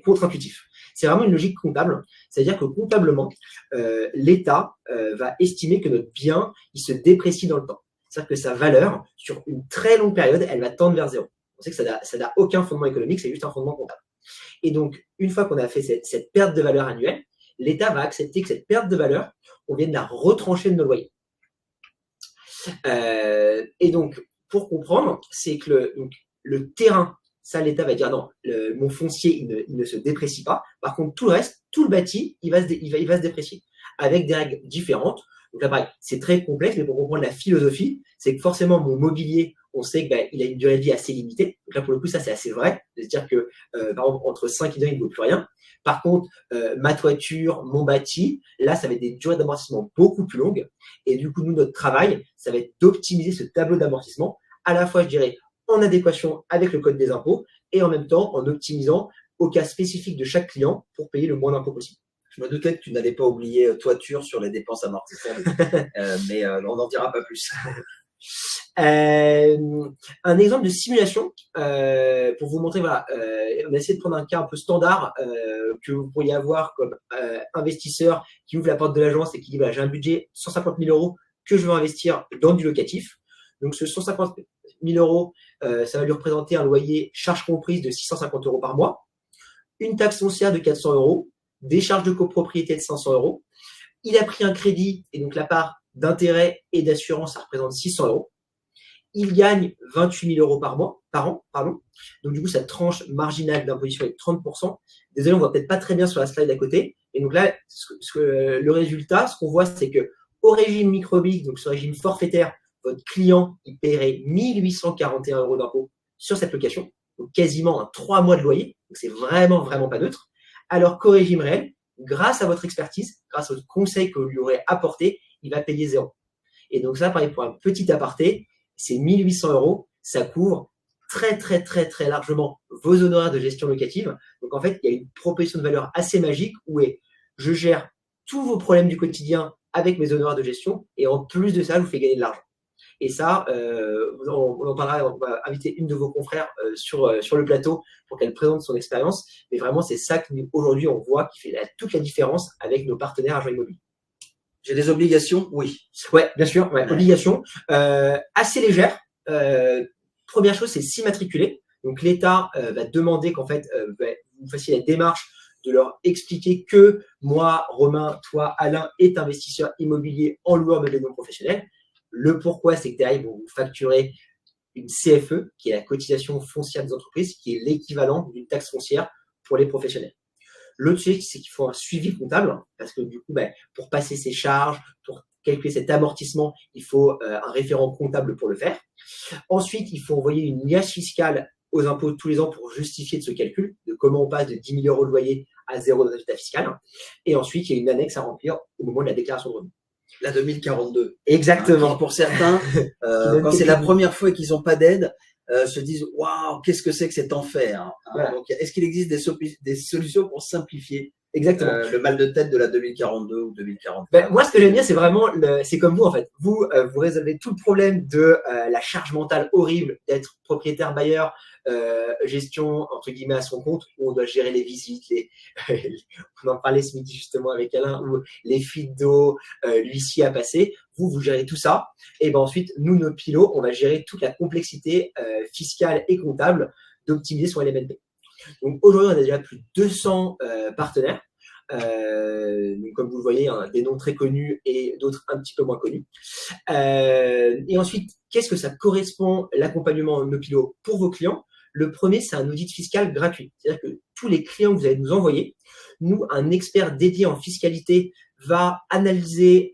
contre-intuitif. C'est vraiment une logique comptable. C'est-à-dire que comptablement, l'État va estimer que notre bien, il se déprécie dans le temps. C'est-à-dire que sa valeur, sur une très longue période, elle va tendre vers zéro. On sait que ça n'a aucun fondement économique, c'est juste un fondement comptable. Et donc, une fois qu'on a fait cette perte de valeur annuelle, l'État va accepter que cette perte de valeur, on vienne la retrancher de nos loyers. Et donc, pour comprendre, c'est que le terrain, ça, l'État va dire non, mon foncier, il ne se déprécie pas. Par contre, tout le reste, tout le bâti, il va se déprécier avec des règles différentes. Donc là, pareil, c'est très complexe, mais pour comprendre la philosophie, c'est que forcément, mon mobilier, on sait qu'il a une durée de vie assez limitée. Donc là, pour le coup, ça, c'est assez vrai. C'est-à-dire que, par exemple, entre 5 et 10 ans, il ne vaut plus rien. Par contre, ma toiture, mon bâti, là, ça va être des durées d'amortissement beaucoup plus longues. Et du coup, nous, notre travail, ça va être d'optimiser ce tableau d'amortissement, à la fois, je dirais, en adéquation avec le code des impôts et en même temps en optimisant au cas spécifique de chaque client pour payer le moins d'impôts possible. Je me doutais que tu n'allais pas oublier toiture sur les dépenses amortissables, mais on n'en dira pas plus. Un exemple de simulation pour vous montrer, voilà, on a essayé de prendre un cas un peu standard que vous pourriez avoir comme investisseur qui ouvre la porte de l'agence et qui dit voilà, j'ai un budget 150 000 euros que je veux investir dans du locatif. Donc ce 150 000 euros, ça va lui représenter un loyer charges comprises de 650 euros par mois, une taxe foncière de 400 euros, des charges de copropriété de 500 euros. Il a pris un crédit et donc la part d'intérêt et d'assurance, ça représente 600 euros. Il gagne 28 000 euros par an. Donc, du coup, sa tranche marginale d'imposition est de 30%. Désolé, on ne voit peut-être pas très bien sur la slide à côté. Et donc là, le résultat, ce qu'on voit, c'est que au régime micro-BIC, donc ce régime forfaitaire, votre client, il paierait 1 841 euros d'impôt sur cette location. Donc, quasiment un 3 mois de loyer. Donc, c'est vraiment, vraiment pas neutre. Alors qu'au régime réel, grâce à votre expertise, grâce au conseil que vous lui aurez apporté, il va payer 0. Et donc ça, pareil, pour un petit aparté, c'est 1 800 euros, ça couvre très, très, très, très largement vos honoraires de gestion locative. Donc en fait, il y a une proposition de valeur assez magique où je gère tous vos problèmes du quotidien avec mes honoraires de gestion et en plus de ça, je vous fais gagner de l'argent. Et ça, on en parlera, on va inviter une de vos confrères sur le plateau pour qu'elle présente son expérience. Mais vraiment, c'est ça qu'aujourd'hui, on voit qui fait toute la différence avec nos partenaires agents immobiliers. J'ai des obligations? Oui. Ouais, bien sûr, ouais. Obligations assez légères. Première chose, c'est s'immatriculer. Donc, l'État va demander qu'en fait, vous fassiez la démarche de leur expliquer que moi, Romain, toi, Alain, est investisseur immobilier en loueur meublé non professionnel. Le pourquoi, c'est que derrière, ils vont vous facturer une CFE, qui est la cotisation foncière des entreprises, qui est l'équivalent d'une taxe foncière pour les professionnels. L'autre sujet, c'est qu'il faut un suivi comptable, parce que du coup, pour passer ces charges, pour calculer cet amortissement, il faut un référent comptable pour le faire. Ensuite, il faut envoyer une liasse fiscale aux impôts tous les ans pour justifier de ce calcul, de comment on passe de 10 000 euros de loyer à 0 de résultat fiscal. Et ensuite, il y a une annexe à remplir au moment de la déclaration de revenus. La 2042. Exactement. Pour certains, quand c'est la première fois qu'ils n'ont pas d'aide, se disent waouh, qu'est-ce que c'est que cet enfer. Voilà. Donc, est-ce qu'il existe des solutions pour simplifier Exactement. Le mal de tête de la 2042 ou 2040. Moi, ce que j'aime bien, c'est vraiment, c'est comme vous en fait. Vous résolvez tout le problème de la charge mentale horrible d'être propriétaire bailleur, gestion entre guillemets à son compte, où on doit gérer les visites, on en parlait ce midi justement avec Alain, ou les fuites d'eau, l'huissier à passer. Vous gérez tout ça. Et ben ensuite, nous, nos pilotes, on va gérer toute la complexité fiscale et comptable d'optimiser son LMNP. Donc aujourd'hui, on a déjà plus de 200 partenaires. Donc, comme vous le voyez, hein, des noms très connus et d'autres un petit peu moins connus. Et ensuite, qu'est-ce que ça correspond l'accompagnement de nos pilotes pour vos clients? Le premier, c'est un audit fiscal gratuit. C'est-à-dire que tous les clients que vous allez nous envoyer, nous, un expert dédié en fiscalité va analyser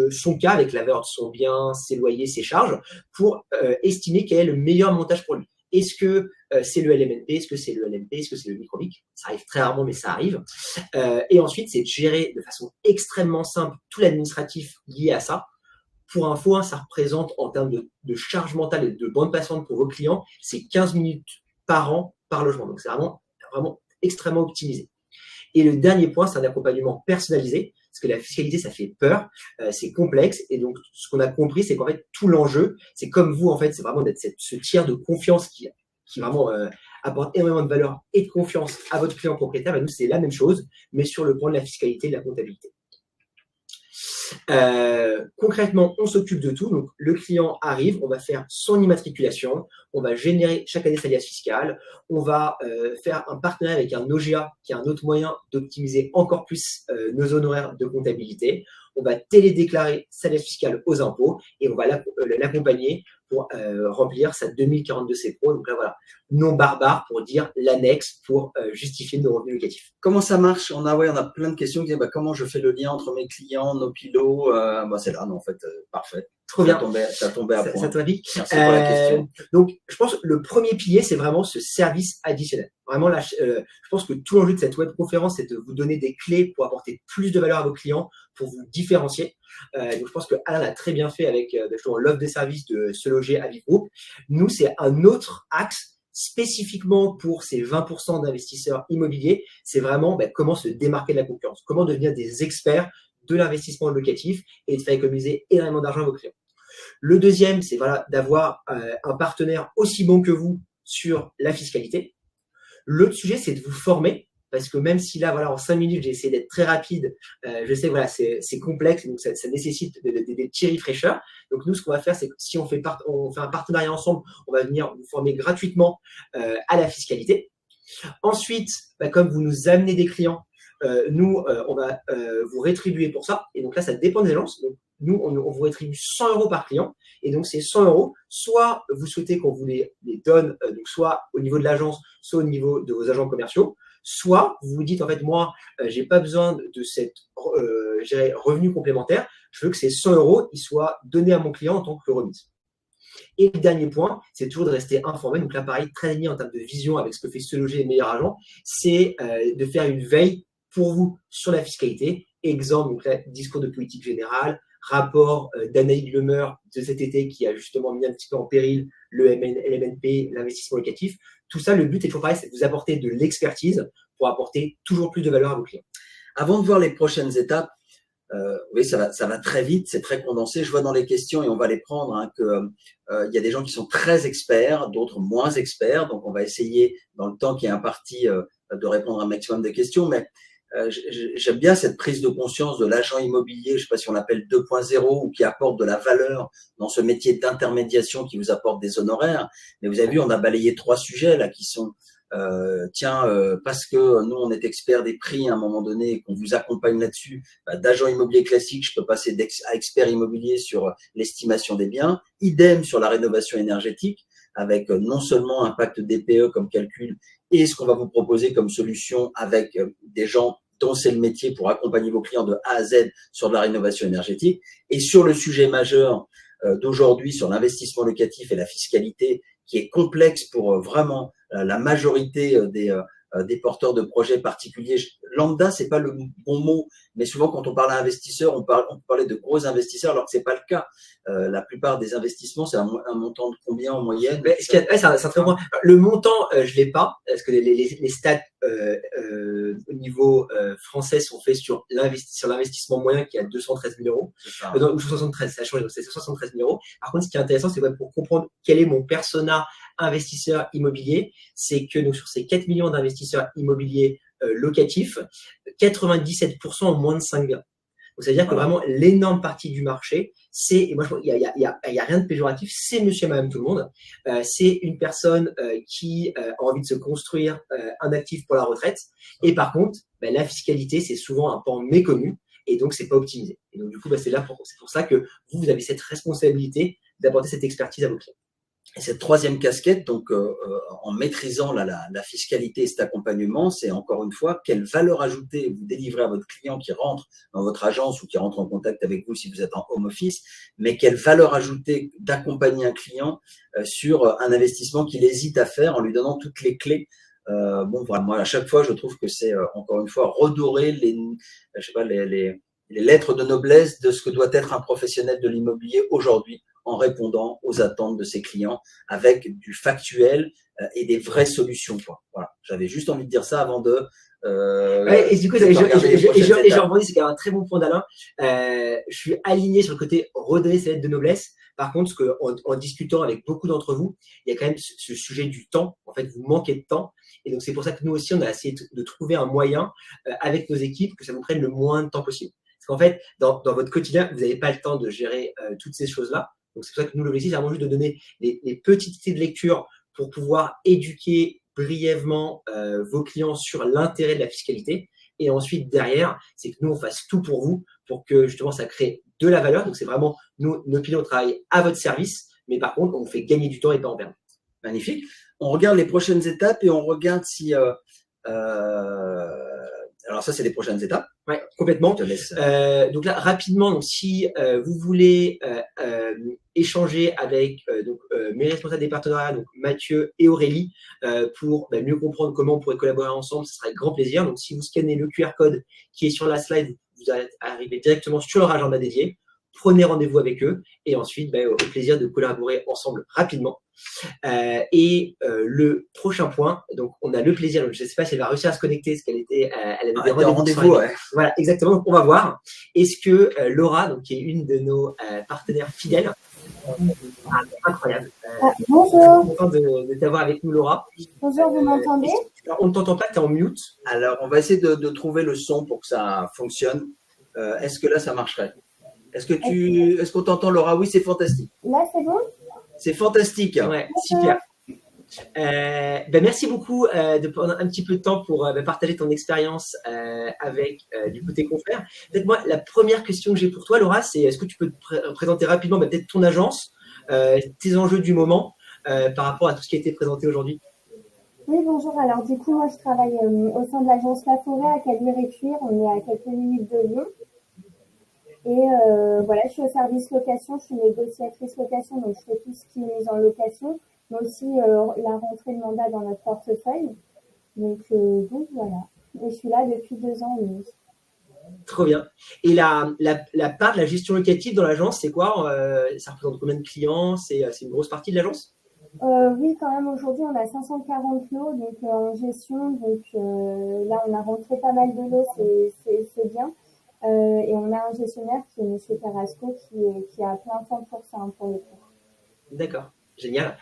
son cas avec la valeur de son bien, ses loyers, ses charges, pour estimer quel est le meilleur montage pour lui. Est-ce que c'est le LMNP? Est-ce que c'est le LMP? Est-ce que c'est le microbic? Ça arrive très rarement, mais ça arrive. Et ensuite, c'est de gérer de façon extrêmement simple tout l'administratif lié à ça. Pour info, hein, ça représente en termes de charge mentale et de bande passante pour vos clients, c'est 15 minutes par an par logement. Donc, c'est vraiment extrêmement optimisé. Et le dernier point, c'est un accompagnement personnalisé, parce que la fiscalité, ça fait peur, c'est complexe. Et donc, ce qu'on a compris, c'est qu'en fait, tout l'enjeu, c'est comme vous, en fait, c'est vraiment d'être ce tiers de confiance qui vraiment apporte énormément de valeur et de confiance à votre client propriétaire. Et nous, c'est la même chose, mais sur le point de la fiscalité et de la comptabilité. Concrètement, on s'occupe de tout. Donc, le client arrive, on va faire son immatriculation, on va générer chaque année sa liasse fiscale, on va faire un partenariat avec un OGA, qui est un autre moyen d'optimiser encore plus nos honoraires de comptabilité. On va télédéclarer sa liasse fiscale aux impôts et on va l'accompagner pour remplir sa 2042 CPRO. Donc là, voilà, non barbare pour dire l'annexe pour justifier nos revenus locatifs. Comment ça marche? On a plein de questions qui disent comment je fais le lien entre mes clients, nos pilotes. C'est là, non, en fait, parfait. Trop bien. Ça tombait à point. Ça te dit. Merci pour la question. Donc, je pense que le premier pilier, c'est vraiment ce service additionnel. Vraiment, là, je pense que tout l'enjeu de cette webconférence, c'est de vous donner des clés pour apporter plus de valeur à vos clients, pour vous différencier. Donc, je pense que Alain l'a très bien fait avec l'offre de services de Se Loger à Vive Group. Nous, c'est un autre axe spécifiquement pour ces 20% d'investisseurs immobiliers. C'est vraiment comment se démarquer de la concurrence, comment devenir des experts de l'investissement locatif et de faire économiser énormément d'argent à vos clients. Le deuxième, c'est d'avoir un partenaire aussi bon que vous sur la fiscalité. L'autre sujet, c'est de vous former, parce que même si là, en 5 minutes, j'ai essayé d'être très rapide, je sais, c'est complexe, donc ça nécessite des petits refreshers. Donc nous, ce qu'on va faire, c'est que si on fait un partenariat ensemble, on va venir vous former gratuitement à la fiscalité. Ensuite, comme vous nous amenez des clients, nous, on va vous rétribuer pour ça. Et donc là, ça dépend des agences. Donc, nous, on vous rétribue 100 € par client. Et donc, ces 100 €, soit vous souhaitez qu'on vous les donne, donc soit au niveau de l'agence, soit au niveau de vos agents commerciaux, soit vous vous dites, en fait, moi, j'ai pas besoin de cette revenu complémentaire. Je veux que ces 100 € ils soient donnés à mon client en tant que remise. Et le dernier point, c'est toujours de rester informé. Donc là, pareil, très aligné en termes de vision avec ce que fait Se Loger les meilleurs agents, c'est de faire une veille pour vous sur la fiscalité. Exemple, donc là, discours de politique générale, rapport d'Anaïs Glemer de cet été qui a justement mis un petit peu en péril le LMNP, l'investissement locatif. Tout ça, le but est toujours pareil, c'est de vous apporter de l'expertise pour apporter toujours plus de valeur à vos clients. Avant de voir les prochaines étapes, oui, ça va très vite, c'est très condensé. Je vois dans les questions, et on va les prendre, qu'il y a des gens qui sont très experts, d'autres moins experts. Donc, on va essayer, dans le temps qui est imparti, de répondre à un maximum de questions. Mais j'aime bien cette prise de conscience de l'agent immobilier, je ne sais pas si on l'appelle 2.0 ou qui apporte de la valeur dans ce métier d'intermédiation qui vous apporte des honoraires. Mais vous avez vu, on a balayé 3 sujets là qui sont parce que nous on est expert des prix à un moment donné et qu'on vous accompagne là-dessus, d'agent immobilier classique, je peux passer à expert immobilier sur l'estimation des biens, idem sur la rénovation énergétique avec non seulement impact DPE comme calcul et ce qu'on va vous proposer comme solution avec des gens dont c'est le métier pour accompagner vos clients de A à Z sur de la rénovation énergétique. Et sur le sujet majeur d'aujourd'hui sur l'investissement locatif et la fiscalité qui est complexe pour vraiment la majorité des porteurs de projets particuliers. Lambda, c'est pas le bon mot, mais souvent quand on parle à investisseurs, on parlait de gros investisseurs, alors que c'est pas le cas. La plupart des investissements, c'est un montant de combien en moyenne? C'est un très bon point. Le montant, je l'ai pas, parce que les stats au niveau français sont faits sur l'investissement moyen qui est à 213 000 euros. Donc, 73, ça a changé, donc c'est 73 000 euros. Par contre, ce qui est intéressant, c'est pour comprendre quel est mon persona investisseur immobilier, c'est que donc, sur ces 4 millions d'investisseurs immobiliers locatifs, 97% ont moins de 5 biens. Donc, c'est-à-dire que vraiment, l'énorme partie du marché, et moi, il y a rien de péjoratif, c'est monsieur et madame tout le monde. C'est une personne qui a envie de se construire un actif pour la retraite. Et par contre, la fiscalité, c'est souvent un pan méconnu. Et donc, c'est pas optimisé. Et donc, du coup, c'est pour ça que vous avez cette responsabilité d'apporter cette expertise à vos clients. Et cette troisième casquette, donc en maîtrisant la fiscalité et cet accompagnement, c'est encore une fois quelle valeur ajoutée vous délivrez à votre client qui rentre dans votre agence ou qui rentre en contact avec vous si vous êtes en home office, mais quelle valeur ajoutée d'accompagner un client sur un investissement qu'il hésite à faire en lui donnant toutes les clés. Voilà, moi à chaque fois je trouve que c'est encore une fois redorer les lettres de noblesse de ce que doit être un professionnel de l'immobilier aujourd'hui, en répondant aux attentes de ses clients avec du factuel et des vraies solutions. Voilà. J'avais juste envie de dire ça avant de. Et du coup, j'ai rebondis, c'est quand même un très bon point d'Alain. Je suis aligné sur le côté redonner ses lettres de noblesse. Par contre, en discutant avec beaucoup d'entre vous, il y a quand même ce sujet du temps. En fait, vous manquez de temps. Et donc, c'est pour ça que nous aussi, on a essayé de trouver un moyen avec nos équipes que ça vous prenne le moins de temps possible. Parce qu'en fait, dans votre quotidien, vous n'avez pas le temps de gérer toutes ces choses-là. Donc, c'est pour ça que nous, l'objectif, c'est vraiment juste de donner les petites idées de lecture pour pouvoir éduquer brièvement vos clients sur l'intérêt de la fiscalité. Et ensuite, derrière, c'est que nous, on fasse tout pour vous pour que justement, ça crée de la valeur. Donc, c'est vraiment, nous, nos clients travaillent à votre service, mais par contre, on fait gagner du temps et pas en perdre. Magnifique. On regarde les prochaines étapes et on regarde si… alors ça, c'est les prochaines étapes. Oui, complètement. Je te laisse. Donc là, rapidement, donc, si vous voulez échanger avec mes responsables des partenariats, donc Mathieu et Aurélie, pour mieux comprendre comment on pourrait collaborer ensemble, ce sera avec grand plaisir. Donc, si vous scannez le QR code qui est sur la slide, vous arrivez directement sur leur agenda dédié. Prenez rendez-vous avec eux et ensuite, au plaisir de collaborer ensemble rapidement. Le prochain point, donc on a le plaisir, je ne sais pas si elle va réussir à se connecter, parce elle avait des rendez-vous. Ouais. Voilà, exactement. Donc on va voir. Est-ce que Laura, donc, qui est une de nos partenaires fidèles, incroyable. Bonjour. Content de t'avoir avec nous, Laura. Bonjour, vous m'entendez? On ne t'entend pas, tu es en mute. Alors, on va essayer de trouver le son pour que ça fonctionne. Est-ce que là, ça marcherait? Est-ce qu'on t'entend, Laura? Oui, c'est fantastique. Là, c'est bon? C'est fantastique. Ouais, super. Merci beaucoup de prendre un petit peu de temps pour partager ton expérience avec du coup tes confrères. Peut-être moi, la première question que j'ai pour toi, Laura, c'est est-ce que tu peux te présenter rapidement peut-être ton agence, tes enjeux du moment par rapport à tout ce qui a été présenté aujourd'hui? Oui, bonjour. Alors, du coup, moi, je travaille au sein de l'agence La Forêt à Caluire-et-Cuire. On est à quelques minutes de Lyon. Et voilà, je suis au service location, je suis négociatrice location, donc je fais tout ce qui est mise en location, mais aussi la rentrée de mandat dans notre portefeuille. Donc voilà. Et je suis là depuis 2 ans et demi. Trop bien. Et la part de la gestion locative dans l'agence, c'est quoi? Ça représente combien de clients? C'est une grosse partie de l'agence? Oui, quand même, aujourd'hui, on a 540 lots donc, en gestion. Donc là, on a rentré pas mal de lots, c'est bien. Et on a un gestionnaire qui est M. Carrasco qui a plein temps pour ça, pour le coup. D'accord, génial.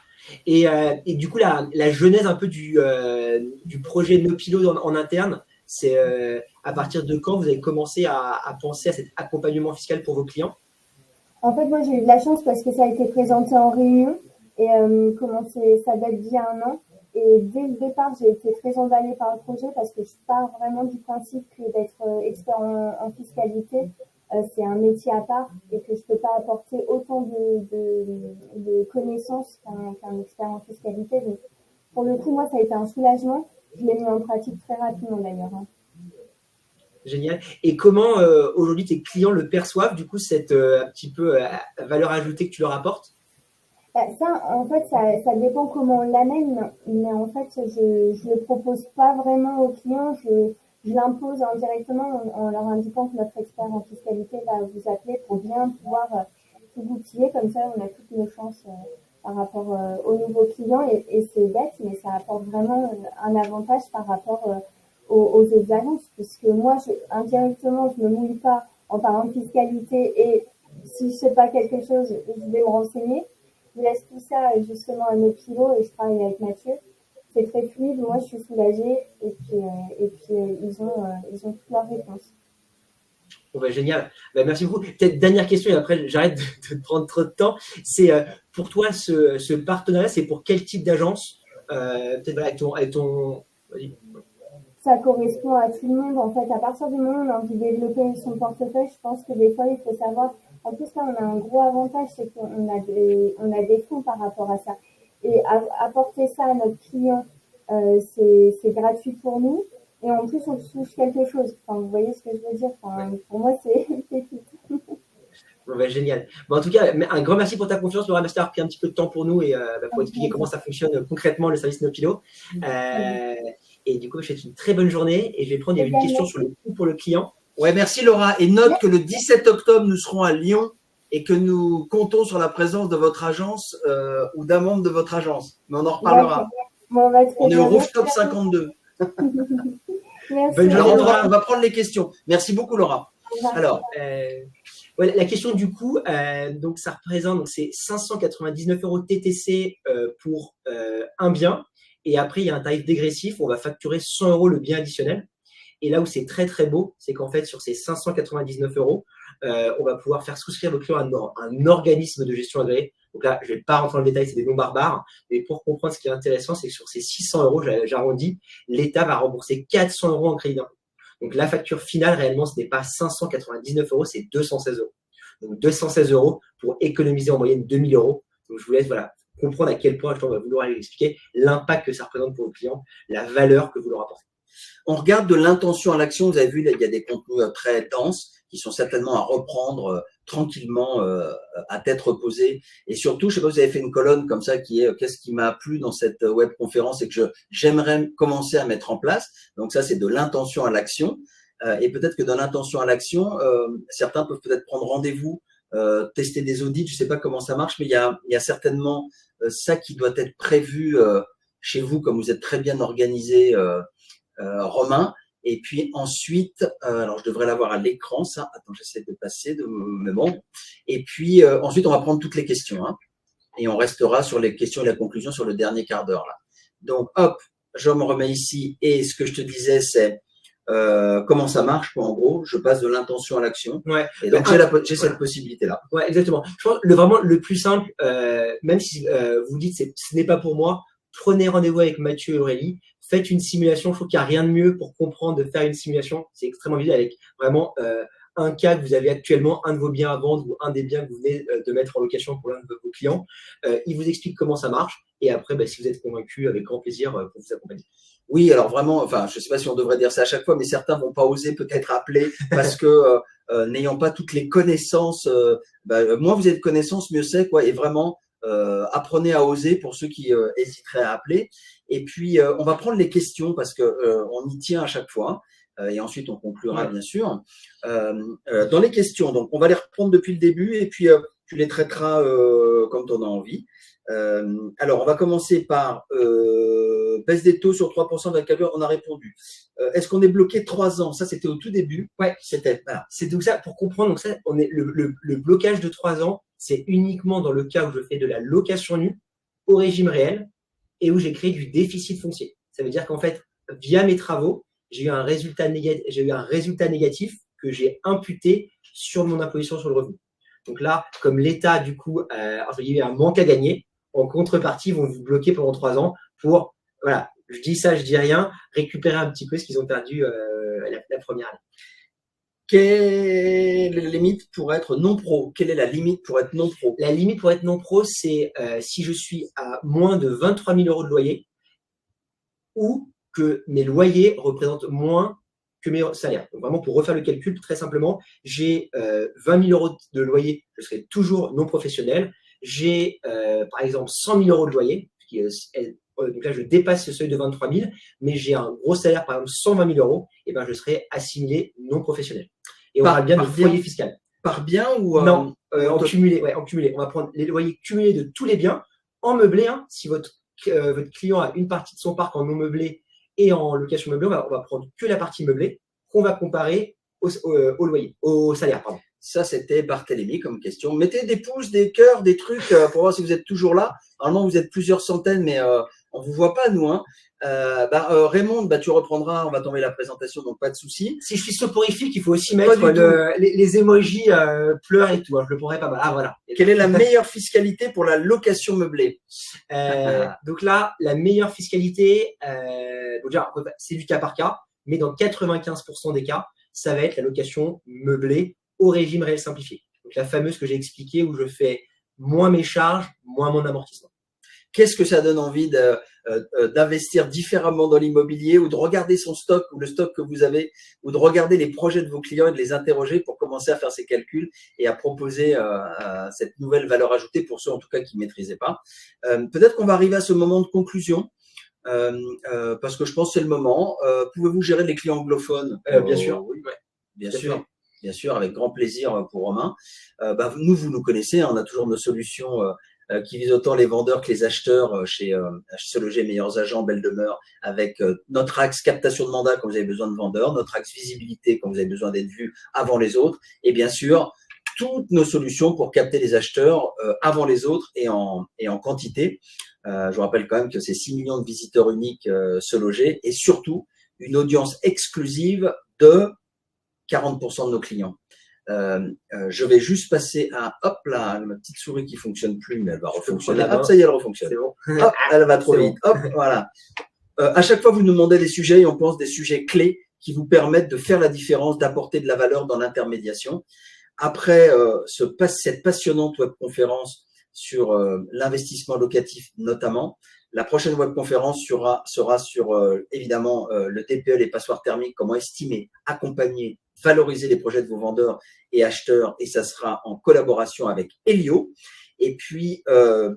Et du coup, la genèse un peu du projet Nopilo en interne, c'est à partir de quand vous avez commencé à penser à cet accompagnement fiscal pour vos clients? En fait, moi, j'ai eu de la chance parce que ça a été présenté en réunion et ça date d'il y a 1 an. Et dès le départ, j'ai été très emballée par le projet parce que je pars vraiment du principe que d'être expert en fiscalité, c'est un métier à part et que je ne peux pas apporter autant de connaissances qu'un expert en fiscalité. Donc, pour le coup, moi, ça a été un soulagement. Je l'ai mis en pratique très rapidement d'ailleurs. Génial. Et comment aujourd'hui tes clients le perçoivent, du coup, cette un petit peu valeur ajoutée que tu leur apportes? Bah, ça, en fait, ça dépend comment on l'amène, mais en fait, je le propose pas vraiment aux clients, je l'impose indirectement en leur indiquant que notre expert en fiscalité va vous appeler pour bien pouvoir tout goupiller, comme ça, on a toutes nos chances par rapport aux nouveaux clients, et c'est bête, mais ça apporte vraiment un avantage par rapport aux autres agences, puisque moi, indirectement, je me mouille pas en parlant de fiscalité, et si je sais pas quelque chose, je vais me renseigner. Je laisse tout ça justement à nos pilotes et je travaille avec Mathieu. C'est très fluide, moi je suis soulagée et puis ils ont toutes leurs réponses. Bon, bah, génial. Bah, merci beaucoup. Peut-être dernière question et après j'arrête de prendre trop de temps. C'est pour toi ce partenariat, c'est pour quel type d'agence peut-être voilà, avec ton... Ça correspond à tout le monde en fait. À partir du moment où on a envie de développer son portefeuille, je pense que des fois il faut savoir. En plus là, on a un gros avantage, c'est qu'on a des fonds par rapport à ça. Et apporter ça à notre client, c'est gratuit pour nous. Et en plus, on touche quelque chose. Enfin, vous voyez ce que je veux dire. Enfin, pour moi, c'est tout. Bon, bah, génial. Bon, en tout cas, un grand merci pour ta confiance, Laura. Merci d'avoir pris un petit peu de temps pour nous et pour expliquer comment ça fonctionne concrètement le service Nopilo. Et du coup, je te souhaite une très bonne journée et je vais prendre une question sur le coût pour le client. Ouais, merci Laura. Et note que le 17 octobre, nous serons à Lyon et que nous comptons sur la présence de votre agence ou d'un membre de votre agence. Mais on en reparlera. Bon, on est au Rooftop 52. Merci. Alors, on va prendre les questions. Merci beaucoup Laura. Alors, ouais, la question du coup, donc ça représente, donc c'est 599 € TTC pour un bien. Et après, il y a un tarif dégressif où on va facturer 100 € le bien additionnel. Et là où c'est très très beau, c'est qu'en fait, sur ces 599 €, on va pouvoir faire souscrire vos clients à un organisme de gestion agréé. Donc là, je ne vais pas rentrer dans le détail, c'est des noms barbares. Mais pour comprendre ce qui est intéressant, c'est que sur ces 600 €, j'arrondis, l'État va rembourser 400 € en crédit d'impôt. Donc la facture finale, réellement, ce n'est pas 599 €, c'est 216 €. Donc 216 € pour économiser en moyenne 2000 €. Donc je vous laisse voilà, comprendre à quel point je vais vouloir expliquer l'impact que ça représente pour vos clients, la valeur que vous leur apportez. On regarde de l'intention à l'action. Vous avez vu, il y a des contenus très denses qui sont certainement à reprendre tranquillement à tête reposée. Et surtout, je sais pas si vous avez fait une colonne comme ça qui est qu'est-ce qui m'a plu dans cette web conférence et que j'aimerais commencer à mettre en place. Donc ça, c'est de l'intention à l'action. Et peut-être que dans l'intention à l'action, certains peuvent peut-être prendre rendez-vous, tester des audits. Je sais pas comment ça marche, mais il y a certainement ça qui doit être prévu chez vous, comme vous êtes très bien organisé, Romain. Et puis ensuite, alors je devrais l'avoir à l'écran, ça. Attends, j'essaie de passer, mais bon. Et puis ensuite, on va prendre toutes les questions, hein, et on restera sur les questions et la conclusion sur le dernier quart d'heure là. Donc, hop, je me remets ici. Et ce que je te disais, c'est comment ça marche, quoi, en gros. Je passe de l'intention à l'action. Ouais. Et donc, j'ai cette possibilité-là. Ouais, exactement. Je pense vraiment le plus simple, même si vous dites ce n'est pas pour moi, prenez rendez-vous avec Mathieu et Aurélie, faites une simulation. Je trouve qu'il n'y a rien de mieux pour comprendre, de faire une simulation. C'est extrêmement vite avec vraiment un cas que vous avez actuellement, un de vos biens à vendre ou un des biens que vous venez de mettre en location pour l'un de vos clients. Il vous explique comment ça marche. Et après, si vous êtes convaincu, avec grand plaisir pour vous accompagner. Oui, alors vraiment, enfin, je ne sais pas si on devrait dire ça à chaque fois, mais certains vont pas oser peut-être appeler parce que n'ayant pas toutes les connaissances, moins vous avez de connaissances, mieux c'est, quoi. Et vraiment, apprenez à oser pour ceux qui hésiteraient à appeler. Et puis, on va prendre les questions parce que on y tient à chaque fois. Et ensuite, on conclura, bien sûr. Dans les questions, donc, on va les reprendre depuis le début et puis tu les traiteras comme tu en as envie. Alors, on va commencer par baisse des taux sur 3% de la CAPER, on a répondu. Est-ce qu'on est bloqué 3 ans? Ça, c'était au tout début. Ouais, c'était. Voilà. C'est donc ça, pour comprendre, donc ça, on est le blocage de 3 ans, c'est uniquement dans le cas où je fais de la location nue au régime réel et où j'ai créé du déficit foncier. Ça veut dire qu'en fait, via mes travaux, j'ai eu un résultat négatif que j'ai imputé sur mon imposition sur le revenu. Donc là, comme l'État, du coup, il y a un manque à gagner, en contrepartie, ils vont vous bloquer pendant 3 ans pour, voilà, je dis ça, je dis rien, récupérer un petit peu ce qu'ils ont perdu la première année. Quelle est la limite pour être non pro? Quelle est la limite pour être non pro? La limite pour être non pro, c'est si je suis à moins de 23 000 € de loyer ou que mes loyers représentent moins que mes salaires. Donc vraiment, pour refaire le calcul, très simplement, j'ai 20 000 € de loyer, je serai toujours non professionnel. j'ai par exemple 100 000 euros de loyer, donc là je dépasse ce seuil de 23 000, mais j'ai un gros salaire, par exemple 120 000 euros, et ben je serai assimilé non professionnel. Et on parle bien de foyer fiscal. Par bien ou non, en cumulé, ouais, en cumulé. On va prendre les loyers cumulés de tous les biens en meublé. Hein, si votre client a une partie de son parc en non meublé et en location meublée, on va prendre que la partie meublée qu'on va comparer au loyer, au salaire, pardon. Ça, c'était Barthélémy comme question. Mettez des pouces, des cœurs, des trucs pour voir si vous êtes toujours là. Normalement, vous êtes plusieurs centaines, mais on vous voit pas, nous. Hein. Raymond, tu reprendras, on va tomber la présentation, donc pas de souci. Si je suis soporifique, il faut aussi mettre les emojis pleurs et tout. Hein, je le prendrai pas mal. Ah, voilà. Quelle est la meilleure fiscalité pour la location meublée? Donc là, la meilleure fiscalité, déjà, c'est du cas par cas, mais dans 95% des cas, ça va être la location meublée au régime réel simplifié. Donc la fameuse que j'ai expliquée où je fais moins mes charges, moins mon amortissement. Qu'est-ce que ça donne envie d'investir différemment dans l'immobilier ou de regarder son stock ou le stock que vous avez ou de regarder les projets de vos clients et de les interroger pour commencer à faire ces calculs et à proposer cette nouvelle valeur ajoutée pour ceux en tout cas qui ne maîtrisaient pas. Peut-être qu'on va arriver à ce moment de conclusion. Parce que je pense que c'est le moment. Pouvez-vous gérer les clients anglophones? Bien sûr. Oui, bien sûr. Bien sûr, avec grand plaisir pour Romain. Nous, vous nous connaissez, on a toujours nos solutions qui visent autant les vendeurs que les acheteurs chez Se Loger Meilleurs Agents, Belle Demeure, avec notre axe captation de mandat quand vous avez besoin de vendeurs, notre axe visibilité quand vous avez besoin d'être vu avant les autres, et bien sûr, toutes nos solutions pour capter les acheteurs avant les autres et en quantité. Je vous rappelle quand même que c'est 6 millions de visiteurs uniques Se Loger et surtout une audience exclusive de 40% de nos clients. Je vais juste passer à, hop là, ma petite souris qui fonctionne plus, mais elle va refonctionner. Hop, ça y est, elle refonctionne. Bon. Hop, elle va trop vite. Hop, voilà. À chaque fois, vous nous demandez des sujets et on pense des sujets clés qui vous permettent de faire la différence, d'apporter de la valeur dans l'intermédiation. Après cette passionnante webconférence sur l'investissement locatif notamment, la prochaine webconférence sera sur évidemment le TPE, les passoires thermiques, comment estimer, accompagner, valoriser les projets de vos vendeurs et acheteurs, et ça sera en collaboration avec Elio. Et puis,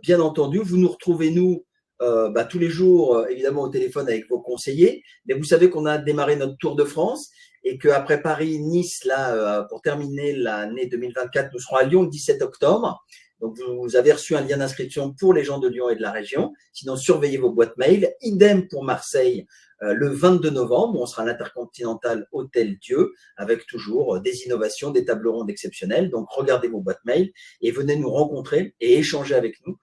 bien entendu, vous nous retrouvez, nous, tous les jours, évidemment, au téléphone avec vos conseillers. Mais vous savez qu'on a démarré notre Tour de France et qu'après Paris, Nice, là, pour terminer l'année 2024, nous serons à Lyon le 17 octobre. Donc, vous avez reçu un lien d'inscription pour les gens de Lyon et de la région. Sinon, surveillez vos boîtes mail. Idem pour Marseille, le 22 novembre, où on sera à l'Intercontinental Hôtel Dieu, avec toujours des innovations, des tables rondes exceptionnelles. Donc, regardez vos boîtes mail et venez nous rencontrer et échanger avec nous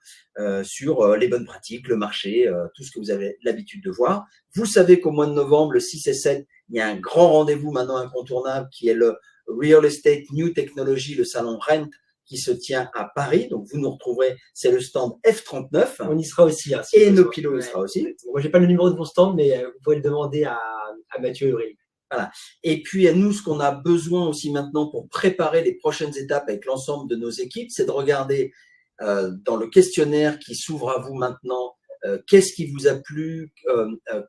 sur les bonnes pratiques, le marché, tout ce que vous avez l'habitude de voir. Vous savez qu'au mois de novembre, le 6 et 7, il y a un grand rendez-vous maintenant incontournable qui est le Real Estate New Technology, le salon Rent, qui se tient à Paris. Donc, vous nous retrouverez, c'est le stand F39. On y sera aussi. Hein, et Nopilo y sera aussi. Moi, j'ai pas le numéro de mon stand, mais vous pouvez le demander à Mathieu et Aurélie. Voilà. Et puis, nous, ce qu'on a besoin aussi maintenant pour préparer les prochaines étapes avec l'ensemble de nos équipes, c'est de regarder dans le questionnaire qui s'ouvre à vous maintenant, qu'est-ce qui vous a plu,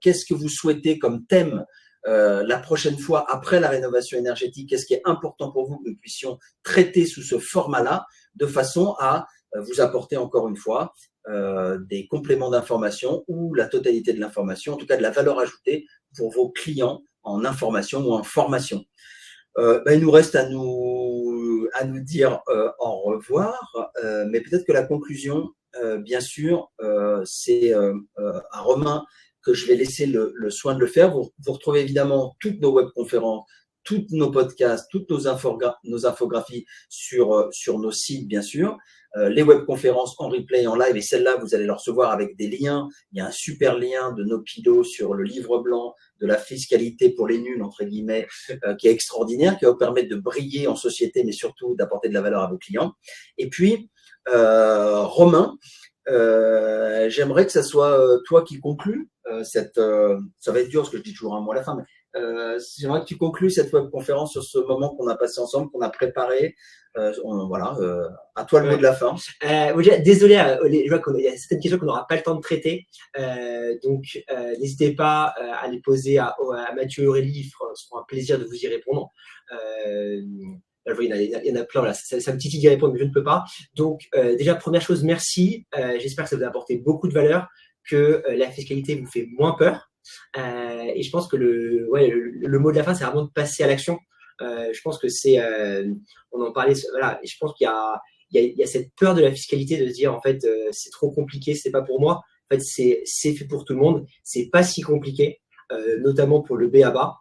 qu'est-ce que vous souhaitez comme thème la prochaine fois après la rénovation énergétique, qu'est-ce qui est important pour vous que nous puissions traiter sous ce format-là, de façon à vous apporter encore une fois des compléments d'information ou la totalité de l'information, en tout cas de la valeur ajoutée pour vos clients en information ou en formation. Il nous reste à nous dire au revoir, mais peut-être que la conclusion, bien sûr, c'est à Romain que je vais laisser le soin de le faire. Vous retrouvez évidemment toutes nos webconférences, tous nos podcasts, toutes nos infographies sur nos sites, bien sûr. Les webconférences en replay, en live, et celles-là, vous allez les recevoir avec des liens. Il y a un super lien de Nopilo sur le livre blanc de la fiscalité pour les nuls, entre guillemets, qui est extraordinaire, qui va vous permettre de briller en société, mais surtout d'apporter de la valeur à vos clients. Et puis, Romain, j'aimerais que ça soit toi qui conclue ça va être dur parce que je dis toujours un mot à la fin, mais j'aimerais que tu conclues cette webconférence sur ce moment qu'on a passé ensemble, qu'on a préparé. Voilà, à toi le mot de la fin. Désolé, je vois qu'il y a certaines questions qu'on n'aura pas le temps de traiter, donc n'hésitez pas à les poser à Mathieu et Aurélie, ce sera un plaisir de vous y répondre. Là, je vois, il y en a plein, là. Ça me titille d'y répondre, mais je ne peux pas. Donc, déjà, première chose, merci. J'espère que ça vous a apporté beaucoup de valeur, que la fiscalité vous fait moins peur. Et je pense que le mot de la fin, c'est vraiment de passer à l'action. Je pense que on en parlait, voilà, et je pense il y a cette peur de la fiscalité de se dire, en fait, c'est trop compliqué, c'est pas pour moi. En fait, c'est fait pour tout le monde. C'est pas si compliqué, notamment pour le B.A.B.A.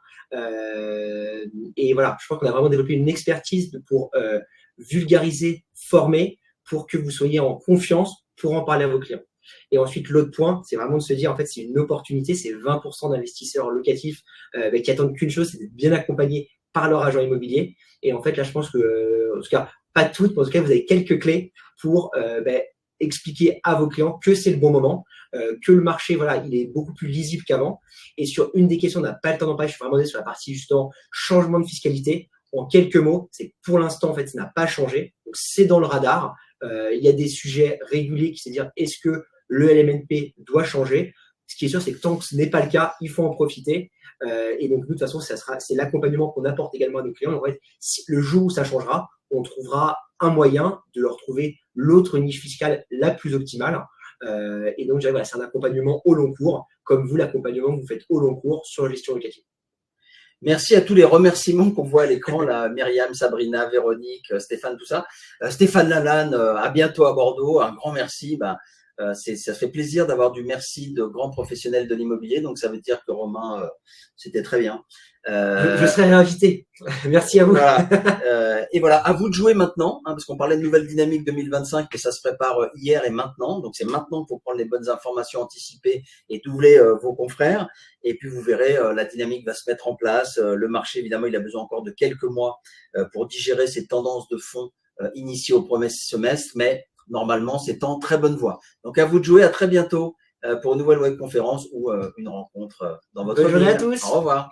Et voilà, je pense qu'on a vraiment développé une expertise pour vulgariser, former, pour que vous soyez en confiance pour en parler à vos clients. Et ensuite, l'autre point, c'est vraiment de se dire, en fait, c'est une opportunité, c'est 20% d'investisseurs locatifs qui attendent qu'une chose, c'est d'être bien accompagnés par leur agent immobilier. Et en fait, là, je pense que, en tout cas, pas toutes, mais en tout cas, vous avez quelques clés pour expliquer à vos clients que c'est le bon moment, que le marché, voilà, il est beaucoup plus lisible qu'avant. Et sur une des questions, on n'a pas le temps d'en parler, je suis vraiment sur la partie justement changement de fiscalité. En quelques mots, c'est que pour l'instant, en fait, ça n'a pas changé. Donc, c'est dans le radar. Il y a des sujets réguliers qui se dire est-ce que le LMNP doit changer. Ce qui est sûr, c'est que tant que ce n'est pas le cas, il faut en profiter. Et donc, nous, de toute façon, c'est l'accompagnement qu'on apporte également à nos clients. En fait, le jour où ça changera, on trouvera un moyen de leur trouver l'autre niche fiscale la plus optimale. Et donc, voilà, c'est un accompagnement au long cours, comme vous, l'accompagnement que vous faites au long cours sur la gestion locative. Merci à tous les remerciements qu'on voit à l'écran, là, Myriam, Sabrina, Véronique, Stéphane, tout ça. Stéphane Lalanne, à bientôt à Bordeaux. Un grand merci. Ça fait plaisir d'avoir du merci de grands professionnels de l'immobilier. Donc, ça veut dire que Romain, c'était très bien. Je serai réinvité. Merci à vous. Voilà. Et voilà, à vous de jouer maintenant, parce qu'on parlait de nouvelle dynamique 2025 et ça se prépare hier et maintenant. Donc, c'est maintenant qu'il faut prendre les bonnes informations anticipées et doubler vos confrères. Et puis, vous verrez, la dynamique va se mettre en place. Le marché, évidemment, il a besoin encore de quelques mois pour digérer ces tendances de fond initiées au premier semestre. Mais normalement, c'est en très bonne voie. Donc, à vous de jouer. À très bientôt pour une nouvelle web conférence ou une rencontre dans votre Bonne journée ville. à tous. Au revoir.